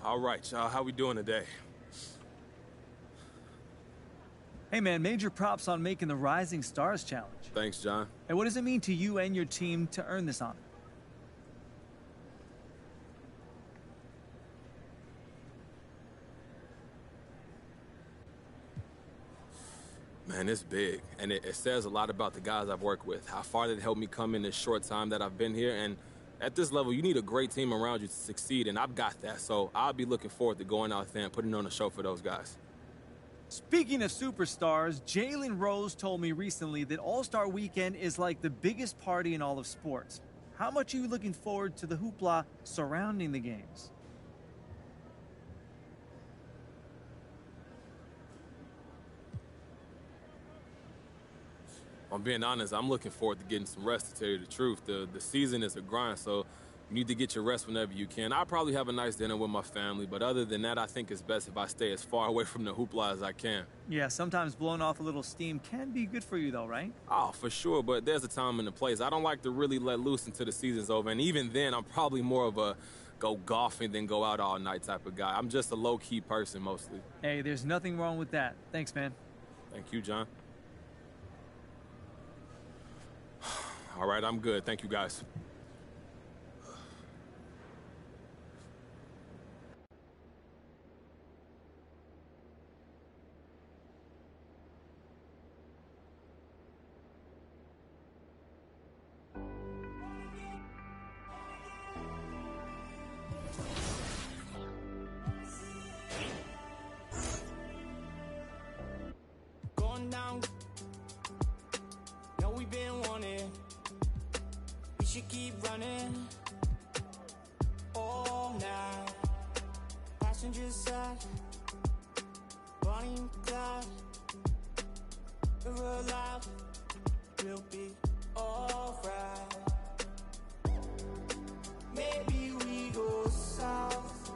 All right, y'all, how we doing today? Hey, man, major props on making the Rising Stars Challenge. Thanks, John. And what does it mean to you and your team to earn this honor? Man, it's big, and it says a lot about the guys I've worked with, how far they've helped me come in this short time that I've been here, and at this level, you need a great team around you to succeed, and I've got that, so I'll be looking forward to going out there and putting on a show for those guys. Speaking of superstars, Jalen Rose told me recently that All-Star Weekend is like the biggest party in all of sports. How much are you looking forward to the hoopla surrounding the games? I'm being honest, I'm looking forward to getting some rest, to tell you the truth. The season is a grind, so you need to get your rest whenever you can. I'll probably have a nice dinner with my family, but other than that, I think it's best if I stay as far away from the hoopla as I can. Yeah, sometimes blowing off a little steam can be good for you, though, right? Oh, for sure, but there's a time and a place. I don't like to really let loose until the season's over, and even then, I'm probably more of a go golfing than go out all night type of guy. I'm just a low-key person mostly. Hey, there's nothing wrong with that. Thanks, man. Thank you, John. All right, I'm good. Thank you, guys. Going down. No, we've been wanting. We should keep running all night. Passenger side, Bonnie and Clyde. We're alive, we'll be alright. Maybe we go south,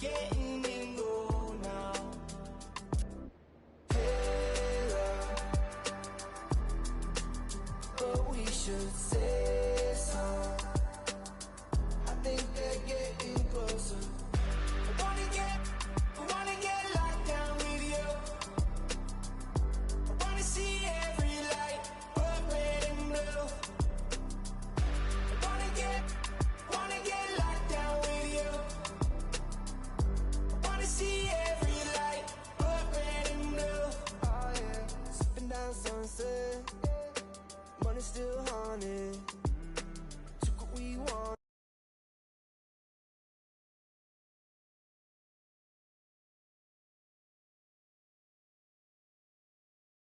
getting in low now. But we should say so. I think they're getting closer. I wanna get locked down with you. I wanna see every light, purple, red and blue. I wanna get locked down with you. I wanna see every light, purple, red and blue. Oh yeah, sipping down sunset. Money still haunted.